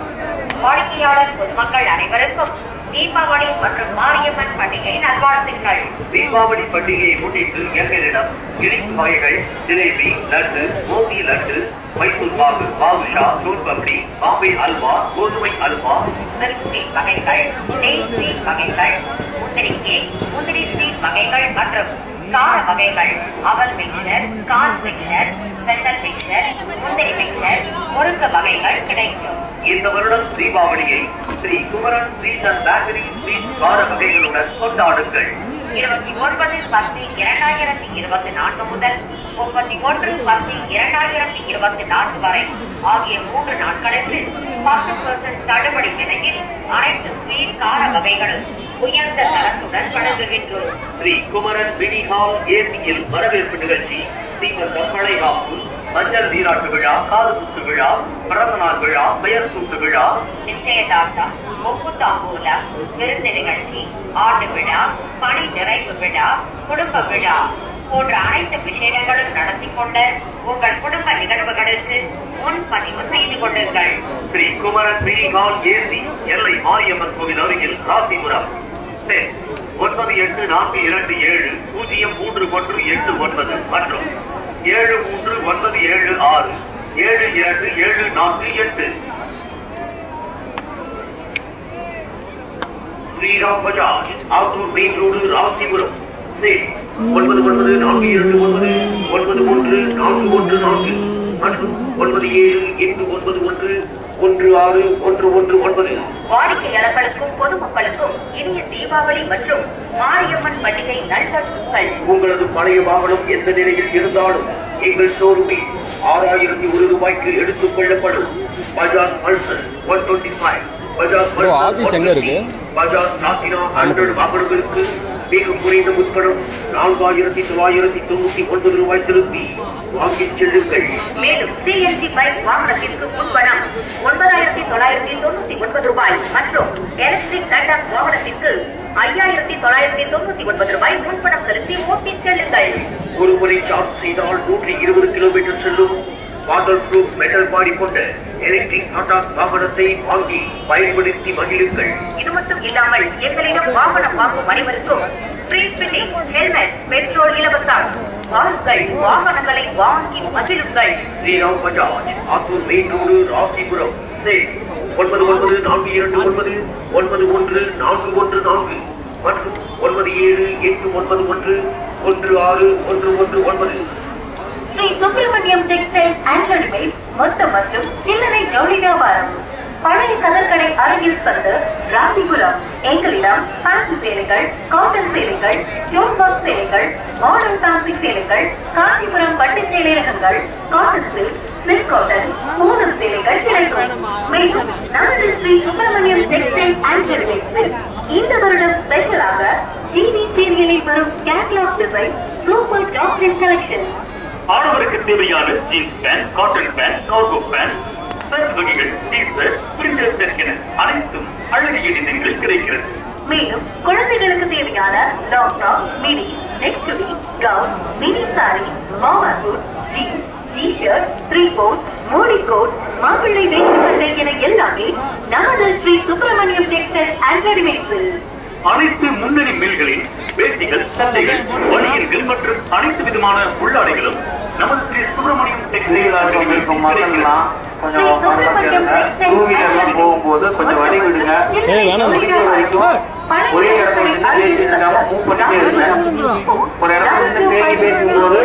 வாடிக்கையாளர் பொதுமக்கள் அனைவருக்கும் தீபாவளி மற்றும் மாரியம்மன் பண்டிகை நல்வாழ்த்துக்கள். தீபாவளி பண்டிகையை முன்னிட்டு எங்களிடம் இனிப்பு வகைகள், ஜிலேபி, லட்டு, மோதி லட்டு, மைசூர் பாகு, பாதுஷா, சூர்பப்டி, பாம்பே அல்வா, கோதுமை அல்வா, மில்க் ஸ்வீட் வகைகள், நெய் ஸ்வீட் வகைகள், முந்திரி கேக், முந்திரி ஸ்வீட் வகைகள் மற்றும் கார வகைகள், அவல் மிக்சர், கால் மிக்சர், ஸ்பெஷல் மிக்சர், முந்திரி மிக்சர், முறுக்கு வகைகள் கிடைக்கும். இந்த வருடம் தீபாவளியை Sri Kumaran sweet and bakery sweet கார வகைகளுடன் கொண்டாடுங்கள். 29/10/2024 முதல் 31/10/2024 வரை ஆகிய 3 நாட்களுக்கு 10% தள்ளுபடி விலையில் அனைத்து ஸ்வீட் கார வகைகளும் உயர்ந்த தரத்துடன் வழங்குகின்றோம். ஸ்ரீ குமரன் மினி ஹால் ஏசியில் வரவேற்பு நிகழ்ச்சி, சீமந்தம், வளைகாப்பு, மஞ்சள் நீராட்டு விழா, காது குத்து விழா, பிறந்த நாள் விழா, பெயர் சூட்டு விழா, நிச்சயதார்த்தம், ஒப்புத்தாம்பூலம், விருந்து நிகழ்ச்சி, ஆண்டு விழா, பணி நிறைவு விழா, குடும்ப விழா போன்ற அனைத்து விசேஷங்களும் நடத்தி கொண்ட உங்கள் குடும்ப நிகழ்வுகளுக்கு முன்பதிவு செய்து கொள்ளுங்கள். Sri Kumaran mini hall AC, Ellai Mariamman கோவில் அருகில் ராசிபுரம். 9427033189 மற்றும் 739776727448. Sriram Bajaj, Attur main road, Rasipuram. 9914991414 மற்றும் 9789116119. வாடிக்கையாளர்களுக்கும் பொதுமக்களுக்கும் இனிய தீபாவளி மற்றும் மாரியம்மன் பண்டிகை நல்வாழ்த்துக்கள். உங்களது பழைய வாகனம் எந்த நிலையில் இருந்தாலும் எங்கள் ஷோரூமில் 6001 ரூபாய்க்கு எடுத்துக் கொள்ளப்படும். பஜாஜ் பல்சர் 125, பஜாஜ் ஆபீஸ் எங்க இருக்கு? பஜாஜ் பிளாட்டினா 100 வாகனங்களுக்கு மிக குறைந்த முற்படம் 4999 ரூபாய் செலுத்தி வாங்கிச் செல்லுங்கள். மேலும் CNG பைக் வாகனத்திற்கு முன்பணம் 9999 ரூபாய் மற்றும் எலக்ட்ரிக் லேண்ட்மார்க் வாகனத்திற்கு 5999 ரூபாய் முன்பணம் செலுத்தி ஓட்டிச் செல்லுங்கள். ஒரு முறை சார்ஜ் செய்தால் 120 கிலோமீட்டர் செல்லும் வாட்டர் ப்ரூஃப் மெட்டல் பாடி கொண்ட எலக்ட்ரிக் டாடா வாகனத்தை வாங்கி பயன்படுத்தி மகிழுங்கள். இது மட்டும் இல்லாமல் எங்களிடம் வாகனம் வாங்கும் அனைவருக்கும் ஃப்ரீ ஃபிட்டிங், ஹெல்மெட், பெட்ரோல் இலவசம். வாருங்கள், வாகனங்களை வாங்கி மகிழுங்கள். Sriram Bajaj, Attur main road, Rasipuram. 9914919414 மற்றும் 9789116119. Sri Subramaniam textile and readymade மொத்த மற்றும் சில்லறை ஜவுளி வியாபாரம். பழைய கதற்கடை அருகில் சந்து, ராசிபுரம். எங்களிடம் பட்டு சேலைகள், காட்டன் சேலைகள், ஸ்டோன் பாக்ஸ் சேலைகள், மாடர்ன் ஃபேன்சி சேலைகள், காஞ்சிபுரம் பட்டு சேலை ரகங்கள், cotton silk, silk cotton, Poonam சேலைகள் கிடைக்கும். மேலும் நமது Shri Subramaniam textile and readymade இந்த வருடம் ஸ்பெஷலாக டிவி சீரியலில் வரும் catalogue design super top collection. ஆடவருக்கு தேவையான jeans pant, cotton pant, cargo pant, shirt வகைகள், டீ-ஷர்ட், பிரிண்டர் ஷர்ட் என அனைத்தும் அழகிய டிசைன்களில் கிடைக்கிறது. மேலும் குழந்தைகளுக்கு தேவையான long top, midi, neck chudi, gown, mini sari, மாமா suit, jeans, T-shirt, 3/4, Modi code, மாப்பிள்ளை வேஷ்டி என எல்லாமே நமது ஸ்ரீ சுப்பிரமணியம் டெக்ஸ்டைல் அண்ட் ரெடிமேட்ஸில். அனைத்து முன்னணி மில்களின் வேட்டிகள், சட்டைகள், பனியன்கள் மற்றும் அனைத்து விதமான உள்ளாடைகளும் நமது ஸ்ரீ சுப்பிரமணியம் டெக்ஸ்டைல் அண்ட் ரெடிமேட்ஸில் கிடைக்கிறது. கொஞ்சம் போகும்போது கொஞ்சம் வழி விடுங்க. ஒரே இடத்துல நின்று பேசிட்டு மூவ் பண்ணிட்டே இருந்தேன். ஒரு இடத்துல நின்று பேசி பேசும்போது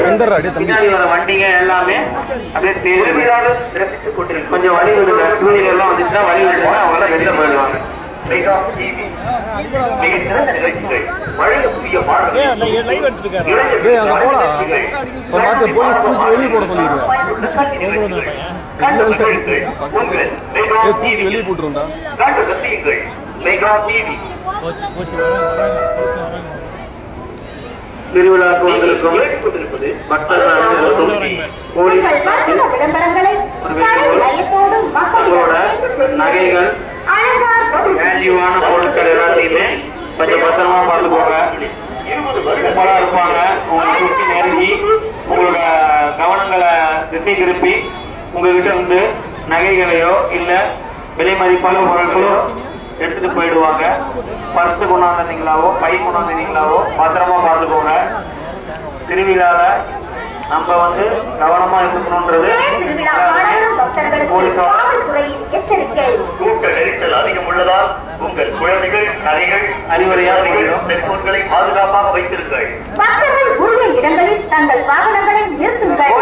பின்னாடி வர வண்டிங்க எல்லாமே அப்படியே ரசித்துக் கொண்டிருக்கு. கொஞ்சம் வழி விடுங்க, டூ வீலர் எல்லாம் வந்துச்சுன்னா வழி விடுங்க, அவங்க எல்லாம் வெளில போயிடுவாங்க. மிக சிறந்த நிகழ்ச்சிகள், பழைய புதிய பாடல்கள், வெளியே போட வெளியே போட்டுருந்தா திருவிழாக்கு வந்திருக்கும் மக்கள் உங்களோட நகைகள் வேல்யூவான பொருட்கள் எல்லாத்தையுமே கொஞ்சம் பத்திரமா பார்த்துக்கோங்க. கும்பலா இருப்பாங்க, உங்களை சுற்றி நெருங்கி உங்களோட கவனங்களை திசை திருப்பி உங்ககிட்ட இருந்து நகைகளையோ இல்ல விலை மதிப்பான பொருட்களோ எடுத்துட்டு போயிடுவாங்க. பர்ஸ் கொண்டாந்தீங்களாவோ பை கொண்டாந்தீங்களாவோ பத்திரமா பார்த்துக்கோங்க. திருவிழால நம்ம கவனமா இருக்கணும்ன்றது கூட்ட நெரிசல் அதிகம் உள்ளதால் உங்கள் குழந்தைகள் நகைகள் அறிவுரையாக செல்போன்களை பாதுகாப்பாக வைத்திருங்கள். இடங்களில் தங்கள் வாகனங்களை நிறுத்துங்கள்.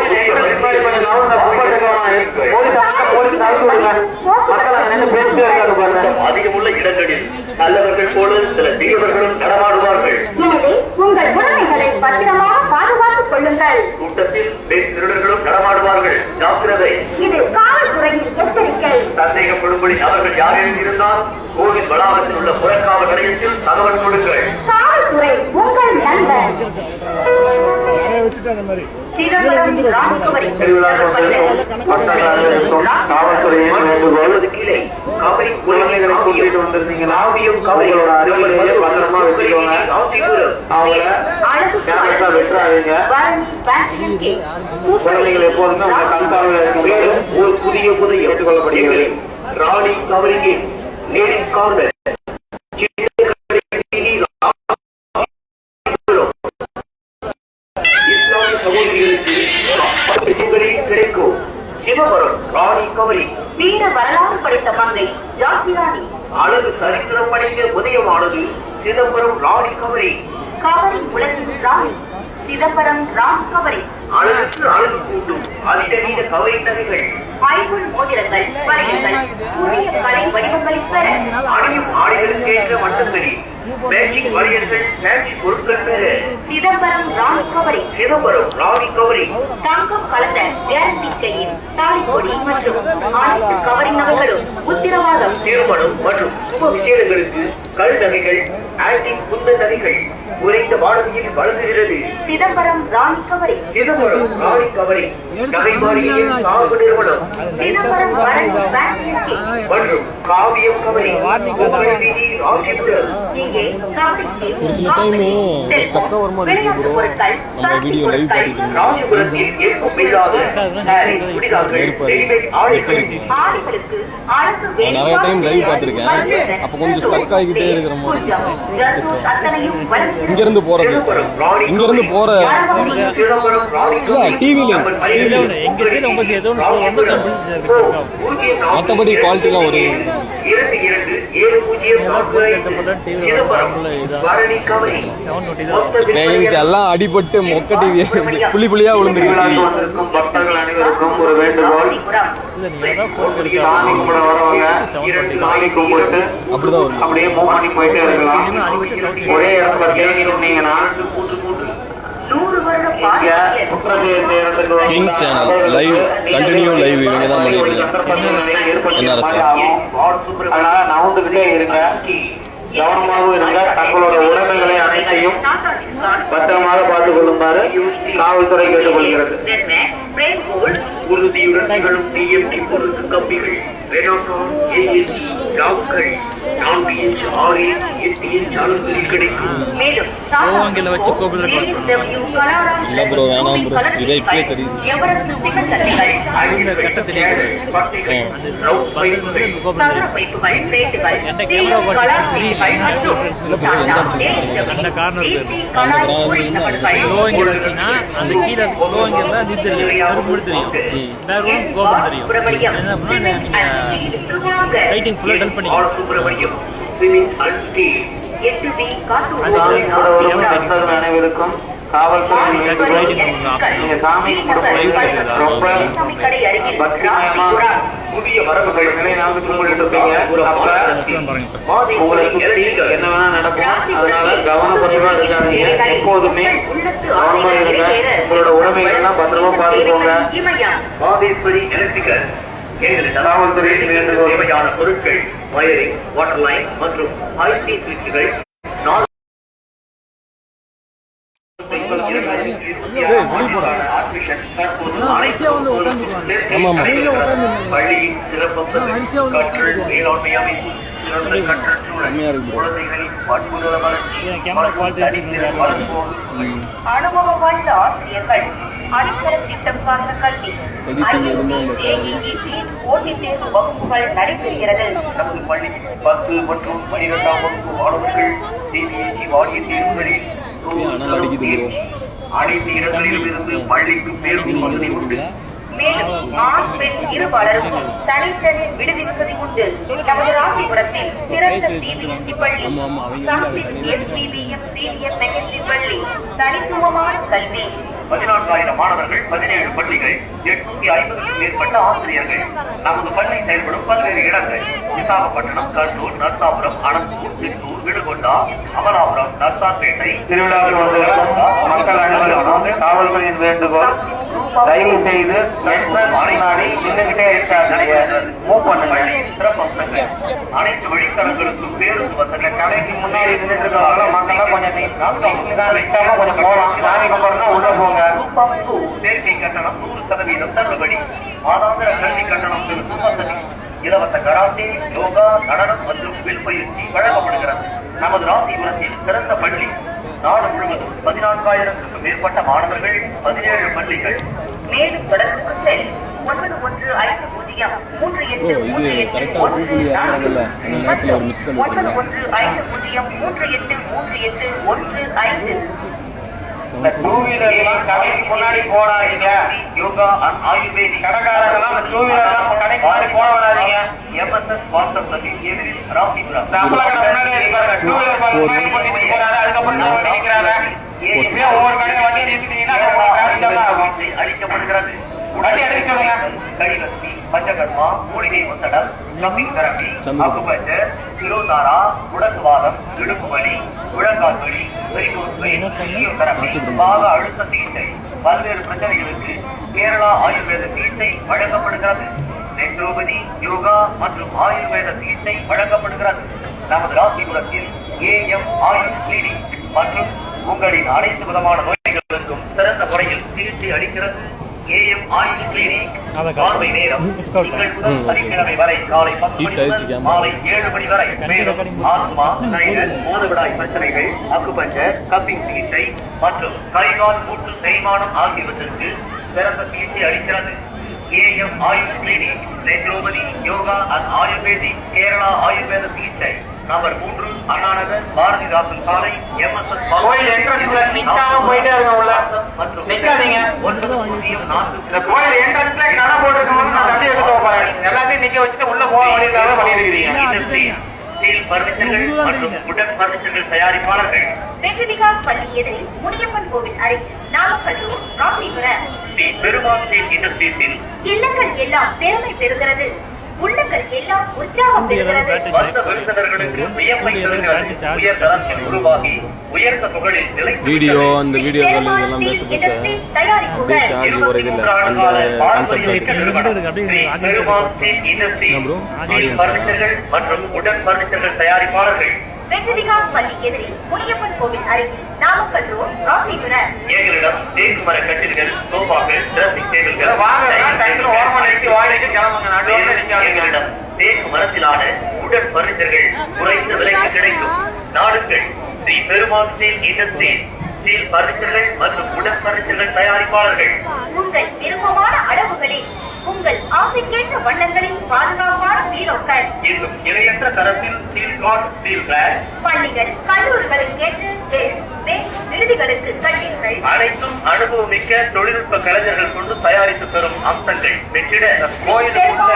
அதிகமுள்ள இடங்களில் நல்லவர்கள் போல சில தீயவர்களும் நடமாடுவார்கள். எனவே உங்கள் உடைமைகளை பத்திரமாக பாதுகாத்துக் கொள்ளுங்கள். கூட்டத்தில் திருடர்களும் நடமாடுவார்கள், ஜாக்கிரதை. இது காவல்துறையின் எச்சரிக்கை. சந்தேகப்படும்படி நபர்கள் யாரும் இருந்தால் கோவில் வளாகத்தில் உள்ள புறக்காவல் நிலையத்தில் தகவல் கொடுங்கள். காவல்துறை உங்கள் நண்பர். சிதம்பரம் ராமகுமரி காவல்துறையின் வேண்டுகோள், கீழே கவரி குழந்தைகளை கூட்டிட்டு வந்திருந்தீங்கன்னா அவங்களோட அறிவுரையை பத்திரமா வச்சுக்கோங்க. அவங்கள வெட்டுறாதீங்க. குழந்தைகள் எப்போதுமே உங்க கண்காணியில் இருக்கும்போது ஒரு புதிய புதிய ஏற்றுக்கொள்ளப்படுகிறது. ராணி கவரிங்கி நீரின் காவலர் இஸ்லாமிய சகோதரிகளுக்கு கிடைக்கும் சிவபுரம் ராணி கவரி வீர வரலாறு படைத்த மங்கை ஜாக்கிராணி அழகு சரித்திரம் படைத்த உதயமானது சிதம்பரம் ராணி கவரி. கவரி உலகின் ராணி சிதம்பரம் ராணி கவரி. அழகுக்கு அழகு கூட்டும் அதிநவீன கவரி நகைகள், ஐம்பொன் மோதிரங்கள், வரையங்கள், புதிய கலை வடிவங்களை பெற அணியும் ஆடைகளுக்கு ஏற்ற வட்டங்களில் மேஜிக் வளையல்கள், மேஜிக் பொருட்கள் பெற சிதம்பரம் ராணி கவரி. சிதம்பரம் ராணி கவரி. தங்கம் கலந்த கேரண்டி செயின், தாலிக்கொடி மற்றும் அனைத்து கவரி நகைகளும் உத்திரவாதம். திருமணம் மற்றும் சுப விசேடங்களுக்கு கல் நகைகள், ஆன்டிக் குந்த நகைகள் குறைந்த வாடகையில் வழங்குகிறது. சிதம்பரம் ராணி கவரி. சிதம்பரம் ராணி கவரி நகை மாளிகையின் சார்பு நிறுவனம். சிதம்பரம் வரன் பேங்க் மற்றும் காவியம் கவரி உங்கள் வீதி ராஜிபுரம். இங்கே கவரிக்கு ஒரு சில டைமு ஸ்டக்கா வர மாதிரி இருக்கு bro. நம்ம வீடியோ லைவ் பாத்துட்டு ராஜபுரத்தில் ஏற்கும் இல்லாத சாரி, சுடிதார்கள், ரெடிமேட் ஆடைகள், ஆடைகளுக்கு அழகு நிறைய டைம் லைவ் பார்த்திருக்கேன். அப்ப கொஞ்சம் ஸ்டக் ஆகிட்டே இருக்கிற மாதிரி. இங்க இருந்து போறது, இங்க இருந்து போற சிதம்பரம் ராணி டிவில மற்றபடி குவாலிட்டி எல்லாம் ஒரு 227040 சிதம்பரம் பரணி கவரி. எல்லாம் அடிபட்டு மொக்க டிவி புள்ளி புள்ளியா விழுந்துருக்கு. வந்திருக்கும் பக்தர்கள் அனைவருக்கும் ஒரு வேண்டுகோள், சாமி கும்பிட வரவங்க 2 சாமி கும்பிட்டு அப்படிதான் அப்படியே மூவ் பண்ணி போயிட்டே இருக்கலாம். ஒரே இடத்துல தேங்கி இருந்தீங்கன்னா 100 வருட இங்க பாரம்பரிய குற்றத்தை செய்யறதுக்கு king channel live continue live இவங்க தான் பண்ணிருக்காங்க. அதனால நவுந்துகிட்டே இருங்க, கவனமாகவும் இருங்க. தங்களோட உடைமைகளை அனைத்தையும் பத்திரமாக பார்த்துக் கொள்ளுமாறு காவல்துறை கேட்டுக்கொள்கிறது. உறுதியுடன் நிகழும் டிஎம்டி பொருள் கம்பிகள், ரெனோட்டான் ஏஎஸ்சி டாக்கள் 4 இன்ச் 6 இன்ச் 8 இன்ச் அளவுகளில் கிடைக்கும். மேலும் வச்சு கோபுரம் இல்ல ப்ரோ, வேணாம் ப்ரோ, இதை இப்பவே தெரியுது. அந்த கீழே தெரியும் லைட்டிங் ஃபுல்லா டல் பண்ணி Subramaniam swimming and tea 8B Kattur சாமி கூட வரும் பக்தர்கள் அனைவருக்கும் காவல்துறையின் வேண்டுகோள். நீங்க சாமி கும்பிட ரொம்ப கடை அருகில் பக்திமயமா புதிய வரவுகள் நிலைநாந்து கும்பிட்டு இருப்பீங்க. அப்ப உங்களை சுற்றி என்ன வேணா நடக்கும். அதனால கவனக்குறைவா இருக்காதீங்க. எப்போதுமே கவனமா இருங்க. உங்களோட உடைமைகள் எல்லாம் பத்திரமா பார்த்துக்கோங்க. மாதேஸ்வரி எலக்ட்ரிக்கல் எங்களின் காவல்துறையின் வேண்டுகோள். தேவையான பொருட்கள் வயரிங், வாட்டர் லைன் மற்றும் ஐசி சுவிட்சுகள் பள்ளியின் சிறப்பம்சம் கற்றல் மேலாண்மை அமைப்பு சிறந்த கற்றல் சூழல் குழந்தைகளின் பண்புள்ள வளர்ச்சி மற்றும் தனித்திறன் வளர்ப்போம். அனுபவம் வாய்ந்த ஆசிரியர்கள் அடித்தர திட்டம் சார்ந்த கல்வி போட்டித் தேர்வு வகுப்புகள் நடைபெறுகிறது. நமது பள்ளியில் 10 மற்றும் 12ஆம் வகுப்பு மாணவர்கள் சிபிஎஸ்இ வாரிய தேர்வுகளில் அனைத்து இடங்களிலும் இருந்து பள்ளிக்கு பேருந்து வசதி உண்டு. மேலும் ஆண் பெண் இருபாலருக்கும் தனித்தனி விடுதி வசதி உண்டு. நமது ராசிபுரத்தில் சிறந்த சிபிஎஸ்இ பள்ளி, SBBM சீனியர் செகண்டரி பள்ளி, தனித்துவமான கல்வி. 14,000 மாணவர்கள், 17 பள்ளிகள், 850க்கும் மேற்பட்ட ஆசிரியர்கள். நமது பள்ளி செயல்படும் பல்வேறு இடங்கள் விசாகப்பட்டினம், கண்ணூர், நர்சாபுரம், அனந்தூர், சித்தூர், விழுகொண்டா, அமலாபுரம், நர்சாப்பேட்டை. திருவிழாவில் வந்திருக்கும் மக்கள் அனைவருக்கும் காவல்துறையின் வேண்டுகோள். தயவு செய்து முன்னாடி நின்றுகிட்டே இருக்காதீங்க. மூவ் பண்ணுங்க. சிறப்பம்சங்கள் அனைத்து வழித்தடங்களுக்கும் பேருந்து வசதி. கடைக்கு முன்னாடி நின்றுட்டு இருக்கவங்க மக்கள்லாம் கொஞ்சம் நிக்காம கொஞ்சம் போகலாம். சாமி கும்பிடுறதுனா உள்ள போங்க. சேர்க்கை கட்டணம் 100% தள்ளுபடி. மாதாந்திர கல்வி கட்டணம் செலுத்தும் வசதி. இலவச கராத்தே, யோகா, நடனம் மற்றும் வில் பயிற்சி வழங்கப்படுகிறது. நமது ராசிபுரத்தில் சிறந்த பள்ளி. நாடு முழுவதும் 14,000க்கும் மேற்பட்ட மாணவர்கள், 17 பள்ளிகள். மேலும் தொடர்பு செல் 9150383815. இந்த டூ வீலர்லாம் கடைக்கு முன்னாடி போடாதீங்க. யோகா அண்ட் ஆயுர்வேதிக் கடைக்காரங்கெல்லாம் இந்த டூ வீலர்லாம் கடைக்கு முன்னாடி போட விடாதீங்க. எம்எஸ்எஸ் வாட்ஸ்அப் எதிரில் ராசிபுரம். நம்மளுக்கு முன்னாடியே இருக்காங்க. டூ வீலர் முன்னாடி போட்டு போறாரு. அதுக்கப்புறம் நினைக்கிறாங்க. ஒவ்வொரு கடையை வண்டி நிறுத்திட்டீங்கன்னா அளிக்கப்படுகிறது. வண்டி அடிக்க சொல்லுங்க. கடிவஸ்தி, பஞ்சகர்மா, மூலிகை ஒத்தடம், கம்பிங் தெரப்பி, அக்குபஞ்சர், சிரோதாரா, முடக்குவாதம், இடுப்பு வலி, முழங்கால் வலி, வெரிகோஸ் வெயின், பிசியோதெரபி, பாக அழுத்த சிகிச்சை, பல்வேறு பிரச்சனைகளுக்கு கேரளா ஆயுர்வேத சிகிச்சை வழங்கப்படுகிறது. நெட்ரோபதி, யோகா மற்றும் ஆயுர்வேத சிகிச்சை வழங்கப்படுகிறது. நமது ராசிபுரத்தில் AM ஆயுஷ் கிளினிக் மற்றும் உங்களின் அனைத்து விதமான நோய்களுக்கும் சிறந்த முறையில் சிகிச்சை அளிக்கிறது. AM Ayush clinic. பார்வை நேரம் திங்கள் முதல் சனிக்கிழமை வரை காலை 10 மணி முதல் மாலை 7 மணி வரை. மேலும் ஆஸ்துமா, தைராய்டு, மாதவிடாய் பிரச்சனைகள், அக்குபஞ்சர், கப்பிங் சிகிச்சை மற்றும் கைகால் மூட்டு தேய்மானம் ஆகியவற்றிற்கு சிறந்த சிகிச்சை அளிக்கிறது. AM Ayush clinic, naturopathy, yoga and Ayurvedic, Kerala ஆயுர்வேத சிகிச்சை. நம்பர் 3, அண்ணாநகர், பாரதிதாசன் சாலை, MSS கோயில் என்ட்ரன்ஸ்ல நிக்காம போயிட்டே இருங்க. உள்ள மற்றும் நிக்காதீங்க. 904. இந்த கோயில் என்ட்ரன்ஸ்ல கடை போட்டுருக்கணும். நான் தட்டி எடுத்து போறேன். எல்லாத்தையும் நிக்க வச்சுட்டு உள்ள போக வழியில்லாத பண்ணிருக்கீங்க. ஸ்டீல் பர்னிச்சர்கள் மற்றும் உடன் பர்னிச்சர்கள் தயாரிப்பாளர்கள். வெற்றி விகாஸ் பள்ளி எதிரில் முனியப்பன் கோவில் அருகில் நாமக்கல் ராசிபுரம். ஸ்ரீ பெருமாள் ஸ்டீல் இண்டஸ்ட்ரீஸில் இல்லங்கள் எல்லாம் பெருமை பெறுகிறது. உள்ளங்கள் எல்லாம் உற்சாகம் பெறுகிறது. வந்த விருந்தினர்களுக்கு வியப்பை தருகிறது. உயர் தரத்தில் உருவாகி உயர்ந்த புகழில் நிலை வீடியோ அந்த வீடியோ கால் இதெல்லாம் தயாரிப்புகள் சார்ஜ் ஒரு இது இல்லை அந்த concept Perumal steel industries steel பர்னிச்சர்கள் மற்றும் உடன் பர்னிச்சர்கள் தயாரிப்பாளர்கள். வெற்றி விகாஸ் பள்ளி எதிரில் முனியப்பன் கோவில் அருகில் நாமக்கல் ராசிபுரம். எங்களிடம் தேக்கு மர கட்டில்கள், சோபாக்கள், டிரெஸ்ஸிங் டேபிள்கள், எங்களிடம் தேக்கு மரத்திலான உடன் பர்னிச்சர்கள் குறைந்த விலைக்கு கிடைக்கும். நாடுங்கள் Shri Perumal steel industries steel பர்னிச்சர்கள் மற்றும் உடன் பர்னிச்சர்கள் தயாரிப்பாளர்கள். உங்கள் விருப்பமான அளவுகளில் உங்கள் ஆசைக்கேற்ற வண்ணங்களின் பாதுகாப்பான பீரோக்கள். இன்னும் இணையற்ற தரத்தில் ஸ்டீல் கார்ட், ஸ்டீல் பிளாக். பள்ளிகள், கல்லூரிகளுக்கேற்ற விடுதிகளுக்கு கட்டில்கள். அனைத்தும் அனுபவமிக்க தொழில்நுட்ப கலைஞர்கள் கொண்டு தயாரித்து தரும் அம்சங்கள். வெற்றிட கோயிலுக்குள்ள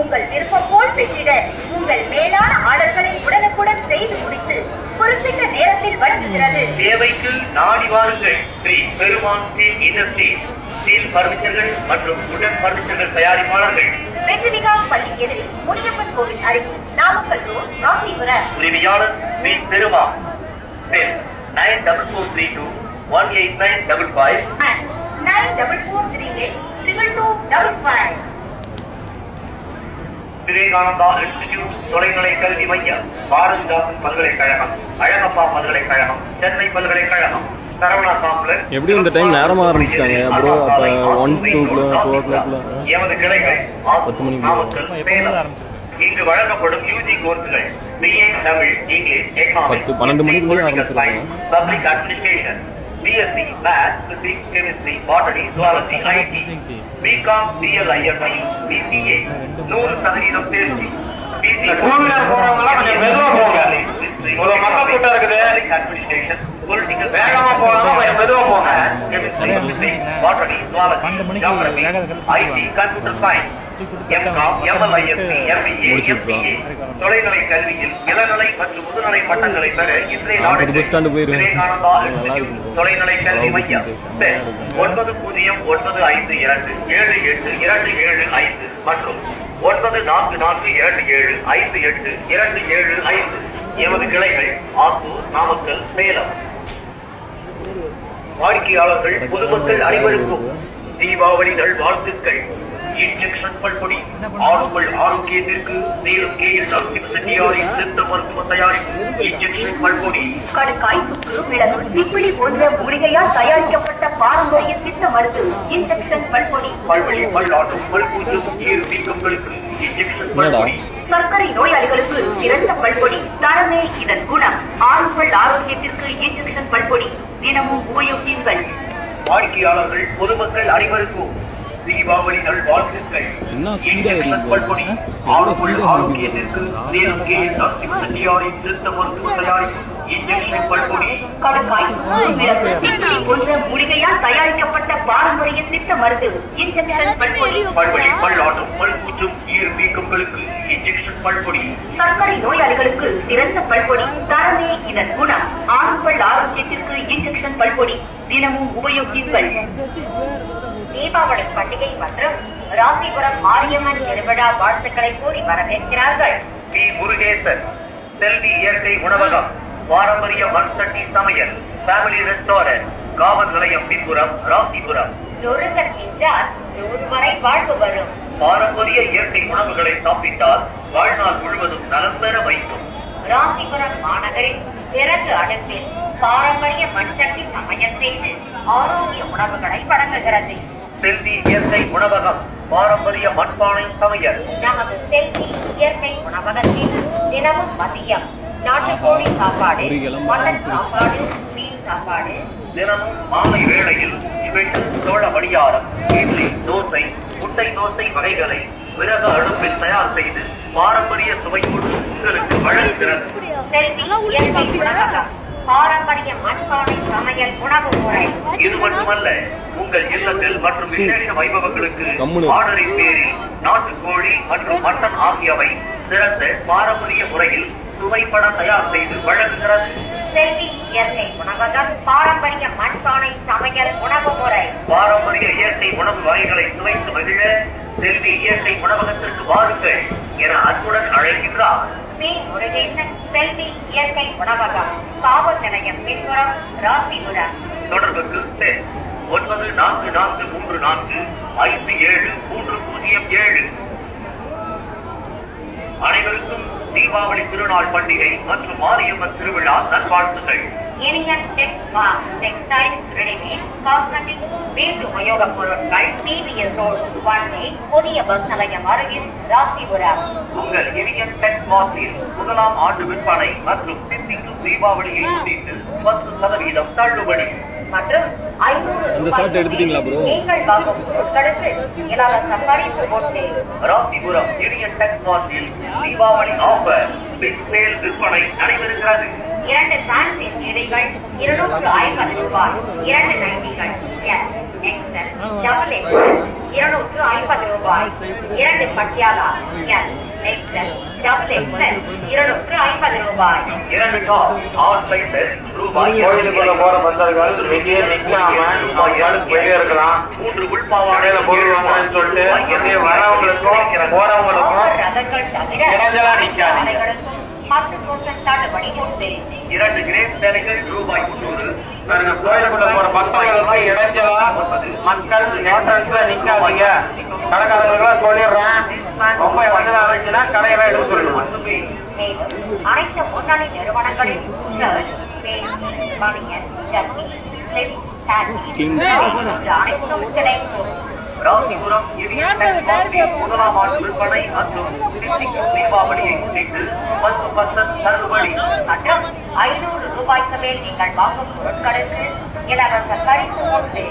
உங்கள் விருப்பம் போல் பெற்றிட உங்கள் மேலான ஆர்டர்களை உடனுக்குடன் செய்து முடித்து குறிப்பிட்ட நேரத்தில் வழங்குகிறது. தேவைக்கு நாடி வாருங்கள். ஸ்ரீ பெருமான் ஸ்டீல் இண்டஸ்ட்ரீஸ். ஸ்டீல் பர்னிச்சர்கள் மற்றும் உடன் பர்னிச்சர்கள் தயாரிப்பாளர்கள். வெற்றிகா பள்ளி எதிரில் முனியப்பன் கோவில் அருகில் நாமக்கல் ரோட், ராசிபுரம். உரிமையாளர் ஸ்ரீ பெருமான். 9432189555 and 9443822255. விவேகானந்தா இன்ஸ்டிடியூட் தொலைநிலை கல்வி மையம், பாரதிதாசன் பல்கலைக்கழகம், அழகப்பா பல்கலைக்கழகம், சென்னை பல்கலைக்கழகம், சரவணா காம்ப்ளெக்ஸ். எப்படி இந்த டைம் நேரமா ஆரம்பிச்சிட்டாங்க ப்ரோ? அப்ப 1 to 2 எமது கிளைகள் 10 மணிக்கு நாமக்கல், சேலம். இங்கு வழங்கப்படும் யூஜி கோர்ஸ்கள் BA தமிழ், இங்கிலீஷ், எக்கனாமிக்ஸ், 12 மணிக்குள்ளே ஆரம்பிச்சிருக்காங்க. Public administration, BSc Maths, Physics, Chemistry, Botany, Zoology, IT, BCom, BLISC, BCA, 100% தேர்ச்சி. வேகமா போகாம மெதுவா போங்க. Chemistry, Physics, Botany, Zoology, Geography, IT, Computer Science, MCom, MLISC, MBA, MCA. தொலைநிலை கல்வியில் இளநிலை மற்றும் முதுநிலை பட்டங்களை பெற இன்றைய விவேகானந்தா இன்ஸ்டிடியூட் தொலைநிலை கல்வி மையம் 9095278275 மற்றும் 9442758275. எமது கிளைகள் ஆத்தூர், நாமக்கல், சேலம். வாடிக்கையாளர்கள் பொதுமக்கள் அனைவருக்கும் தீபாவளி நல்வாழ்த்துக்கள். இன்ஜெக்ஷன் பல்பொடி ஆளுங்கள் ஆரோக்கியத்திற்கு. மேலும் செட்டியாரின் சித்த மருத்துவ தயாரிப்பு இன்ஜெக்ஷன் பல்பொடி. கடுக்காய், சுக்கு, மிளகு, திப்பிலி போன்ற மூலிகையால் தயாரிக்கப்பட்ட பாரம்பரிய சித்த மருத்துவ இன்ஜெக்ஷன் பல்பொடி. பல்வழி, பல்லாட்டும், பல்கூற்றும், ஈர் வீக்கங்களுக்கு இன்ஜெக்ஷன் பல்பொடி. சர்க்கரை நோயாளிகளுக்கு சிறந்த பல்பொடி, தரமே இதன் குணம். ஆளுங்கள் ஆரோக்கியத்திற்கு இன்ஜெக்ஷன் பல்பொடி தினமும் உபயோகியுங்கள். வாடிக்கையாளர்கள் பொதுமக்கள் அனைவருக்கும் தீபாவளி நல்வாழ்த்துக்கள். இன்ஜெக்ஷன் பல்பொடி ஆளுங்கள் ஆரோக்கியத்திற்கு. மேலும் செட்டியாரின் சித்த மருத்துவ தயாரிப்பு இன்ஜெக்ஷன் பல்பொடி. கடுக்காய், மிளகு, திப்பிலி போன்ற மூலிகையால் தயாரிக்கப்பட்ட பாரம்பரிய சித்த மருத்துவ இன்ஜெக்ஷன் பல்பொடி. பல்வழி, பல்லாட்டும், பல்கூற்றும், ஈர் வீக்கங்களுக்கு இன்ஜெக்ஷன் பல்பொடி. சர்க்கரை நோயாளிகளுக்கு சிறந்த பல்பொடி, தரமே இதன் குணம். ஆளுங்கள் ஆரோக்கியத்திற்கு இன்ஜெக்ஷன் பல்பொடி தினமும் உபயோகியுங்கள். தீபாவளி பண்டிகை மற்றும் ராசிபுரம் மாரியம்மன் திருவிழா வாழ்த்துக்களை கூறி வரவேற்கிறார்கள். பி. முருகேசன், செல்வி இயற்கை உணவகம், பாரம்பரிய மண்சட்டி சமையல், ஃபேமிலி ரெஸ்டாரண்ட், காவல் நிலையம் பின்புறம், ராசிபுரம். நொறுங்கள் என்றால் 100 வரை வாழ்வு வரும். பாரம்பரிய இயற்கை உணவுகளை சாப்பிட்டால் வாழ்நாள் முழுவதும் நலம் பெற வைக்கும். ராசிபுரம் மாநகரில் பிறகு அடுப்பில் பாரம்பரிய மண்சட்டி சமையல் செய்து ஆரோக்கிய உணவுகளை வழங்குகிறது. செல்வி இயற்கை உணவகம், பாரம்பரிய மண்பானை சமையல். நமது செல்வி இயற்கை உணவகத்தில் தினமும் மதியம் நாட்டுக்கோழி சாப்பாடு, மட்டன் சாப்பாடு, மீன் சாப்பாடு. தினமும் மாலை வேளையில் இவைகள் சோழ வடியாரம், இட்லி, தோசை, முட்டை தோசை வகைகளை விறகு அடுப்பில் தயார் செய்து பாரம்பரிய சுவையோடு உங்களுக்கு வழங்குகிறது. செல்வி இயற்கை உணவகம், பாரம்பரிய மண்பானை சமையல் உணவு முறை. இது மட்டுமல்ல, உங்கள் இல்லத்தில் மற்றும் விசேஷ வைபவங்களுக்கு ஆர்டரின் பேரில் நாட்டுக்கோழி மற்றும் மட்டன் ஆகியவை சிறந்த பாரம்பரிய முறையில் சுவைப்பட தயார் செய்து வழங்குகிறது. செல்வி இயற்கை உணவகம், பாரம்பரிய மண்பானை சமையல் உணவு முறை. பாரம்பரிய இயற்கை உணவு வகைகளை சுவைத்து மகிழ செல்வி இயற்கை உணவகத்திற்கு வாருங்கள் என அன்புடன் அழைக்கின்றார் பி. முருகேசன், செல்வி இயற்கை உணவகம், காவல் நிலையம் பின்புறம், ராசிபுரம். தொடர்புக்கு 9443457307. அனைவருக்கும் தீபாவளி திருநாள் பண்டிகை மற்றும் மாரியம்மன் திருவிழா நல்வாழ்த்துகள். இனியன் டெக்ஸ்டைல், ரெடிமேட், காஸ்மெட்டிக், வீட்டு உபயோகப் பொருட்கள், TVS ரோடு, வண்டி, புதிய பஸ் நிலையம் அருகில், ராசிபுரம். உங்கள் இனியன் டெக்ஸ் மார்ட்டில் 1ஆம் ஆண்டு விற்பனை மற்றும் சித்திக்கும் தீபாவளியை முன்னிட்டு 10% தள்ளுபடி. மற்றும் 500 இந்த ஷாட் எடுத்துட்டீங்களா bro? நீங்கள் வாங்கும் பொருட்களுக்கு இலவச பரிசு உண்டு. ராசிபுரம் யூனியன் டெக் மார்ட்டில் தீபாவளி ஆஃபர் பிக் சேல் விற்பனை நடைபெறுகிறது. 2 ஃபேன்சி சீடைகள் 250 ரூபாய், 2 நைட்டிகள் எக்ஸ்எல், டபுள் எக்ஸ்எல் 250 ரூபாய், 2 பட்டியாலா எக்ஸ்எல், டபுள் எக்ஸ்எல் 250 ரூபாய். 2 டாப் ஆல் சைஸஸ் ரூபாய் கோயிலுக்குள்ள போற பக்தர்கள் வெளியே நிக்காம வெளியே இருக்கலாம். 3 உள்பாவாடையில பொருள் வாங்கன்னு சொல்லிட்டு வெளியே வரவங்களுக்கும் போறவங்களுக்கும் ரகங்கள் தவிர இடைஞ்சலா நிக்காது. அனைவருக்கும் 10% தள்ளுபடி உண்டு. 2 கிரேப் சேலைகள் ரூபாய் 300. பாருங்க, கோயிலுக்குள்ள போற பக்தர்களுக்கு இடைஞ்சலா மக்கள் என்ட்ரன்ஸ்ல நிக்காதீங்க. கடைக்காரர்களும் சொல்லிடுறேன், ரொம்ப வந்ததா இருந்துச்சுன்னா கடையெல்லாம் எடுத்து சொல்லணும். மேலும் அனைத்து முன்னணி நிறுவனங்களில் ஷர்ட், பேண்ட், பனியன், ஜட்டி, ஸ்லிப், சாண்டி அனைத்தும் கிடைக்கும். ராசிபுரம் யூனியன் டெக் மார்ட்டில் முதலாம் ஆண்டு விற்பனை மற்றும் சித்திக்கும் தீபாவளியை முன்னிட்டு 10% தள்ளுபடி மற்றும் 500 ரூபாய்க்கு மேல் நீங்கள் வாங்கும் பொருட்களுக்கு இலவச பரிசு உண்டு.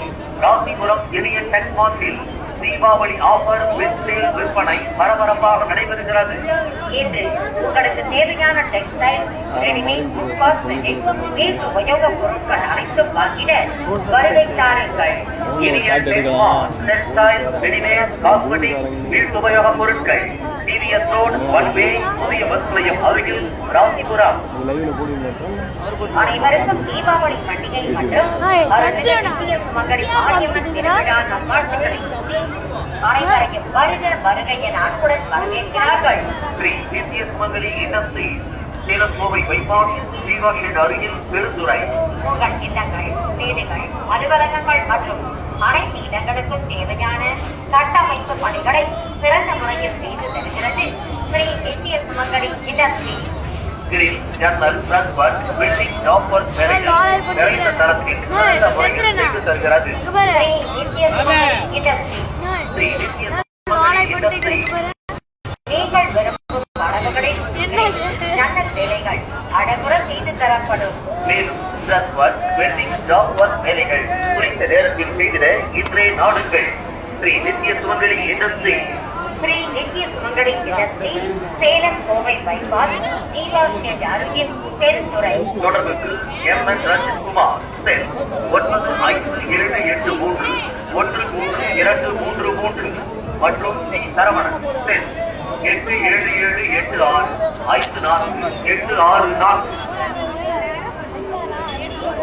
ராசிபுரம் யூனியன் டெக் மார்ட்டில் தீபாவளி ஆஃபர் பிக் சேல் விற்பனை பரபரப்பாக நடைபெறுகிறது. இன்று உங்களுக்கு தேவையான டெக்ஸ்டைல், ரெடிமேட், காஸ்மெட்டிக், வீட்டு உபயோகப் பொருட்கள் அனைத்தும் வாங்கிட வருகை தாருங்கள். யூனியன் டெக் மார்ட் டெக்ஸ்டைல், ரெடிமேட், காஸ்மெட்டிக், வீட்டு உபயோகப் பொருட்கள் டிவிஎஸ் ரோட் 1 புதிய பஸ் நிலையம் அருகில் ராசிபுரம். அனைவருக்கும் தீபாவளி பண்டிகை மற்றும் மகளிர் ஆகியவற்றின் திருவிழா நல்வாழ்த்துக்களை கூறி அனைவரையும் வருக வருகை என அன்புடன் வரவேற்கிறார்கள். ஸ்ரீ நித்யஸ் மங்களி இண்டஸ்ட்ரி சேலம் கோவை பைபாஸ் தீபாவளியின் அருகில் பெருந்துறை. உங்கள் இல்லங்கள், வீடுகள், அலுவலகங்கள் மற்றும் அனைத்து இடங்களுக்கும் தேவையான கட்டமைப்பு பணிகளை சிறந்த முறையில் செய்து தருகிறது ஸ்ரீ நித்யஸ் மங்களி இண்டஸ்ட்ரி. கிரில், ஜன்னல், ஃப்ரண்ட், பில்டிங், டாப்பர் வேலைகள் நிறைந்த தரத்தில் சிறந்த முறையில் செய்து தருகிறது. ஸ்ரீ நித்யஸ் மங்களி இண்டஸ்ட்ரி. ஸ்ரீ நித்யஸ் மங்களி இண்டஸ்ட்ரி. நீங்கள் விரும்பும் அளவுகளில் ஜன்னல் வேலைகள் அடங்குற செய்து தரப்படும். மேலும் dress work, welding, job work வேலைகள் குறித்த நேரத்தில் செய்திட இன்றைய நாடுகள். ஸ்ரீ நித்ய சுமங்கலி இண்டஸ்ட்ரி. ஸ்ரீ நித்ய சுமங்கலி இண்டஸ்ட்ரி, சேலம் கோவை பைபாஸ் தீபாவளி அருகில் பெருந்துறை. தொடர்புக்கு எம்.என். ரஞ்சித்குமார், செல் 9578313233 மற்றும் சி. சரவணன், செல் 8778654864.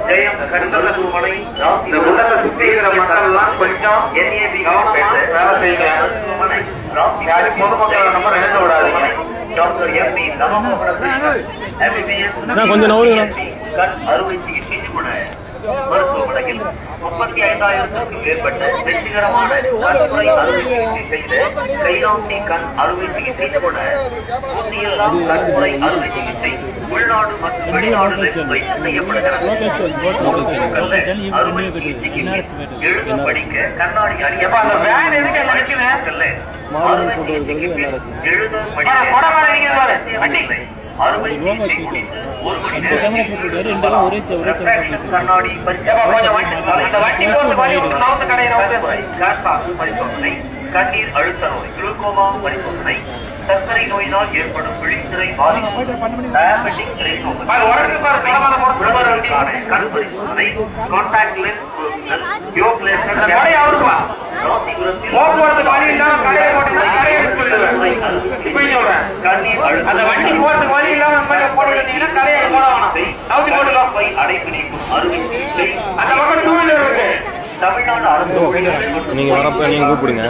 ஜெயம் கருந்தல சுமனை இந்த முதல்ல சுத்தி இருக்கிற மக்கள் எல்லாம் கொஞ்சம் NAB வேலை செய்யுங்க. யாரும் பொதுமக்களை நம்ம நினைக்க விடாதீங்க. டாக்டர் எம்.பி. நமோகரன் MBBS கொஞ்சம் நவுறுங்க. கண் அறுவை சிகிச்சை நிபுணர். மருத்துவமனையில் 35,000க்கும் மேற்பட்ட வெற்றிகரமான கண்புரை அறுவை சிகிச்சை செய்த கைராசி கண் அறுவை சிகிச்சை நிபுணர். ஊசியெல்லாம் கண்புரை அறுவை சிகிச்சை உள்நாடு மற்றும் வெளிநாடுகளில் வைத்து செய்யப்படுகிறது. அறுவை சிகிச்சைக்கு எழுத படிக்க கண்ணாடி எப்ப அந்த வேன் எதுக்கு நினைக்குது? அறுவை சிகிச்சைக்கு எழுத படிக்க அறுவை சிகிச்சை முடித்து 1 மணி நேரம் கண்ணாடி பரிசோதனை, கண்ணீர் அழுத்த நோய், குளுக்கோமா பரிசோதனை, சர்க்கரை நோயினால் ஏற்படும் விழித்திரை பாதிப்பு, டயபெட்டிக் கண் பரிசோதனை, கான்டாக்ட் லென்ஸ் அடைப்பு நீக்கும் அறுவை சிகிச்சை தமிழ்நாடு அரசு நீங்க வரப்ப நீங்க கூப்பிடுங்க.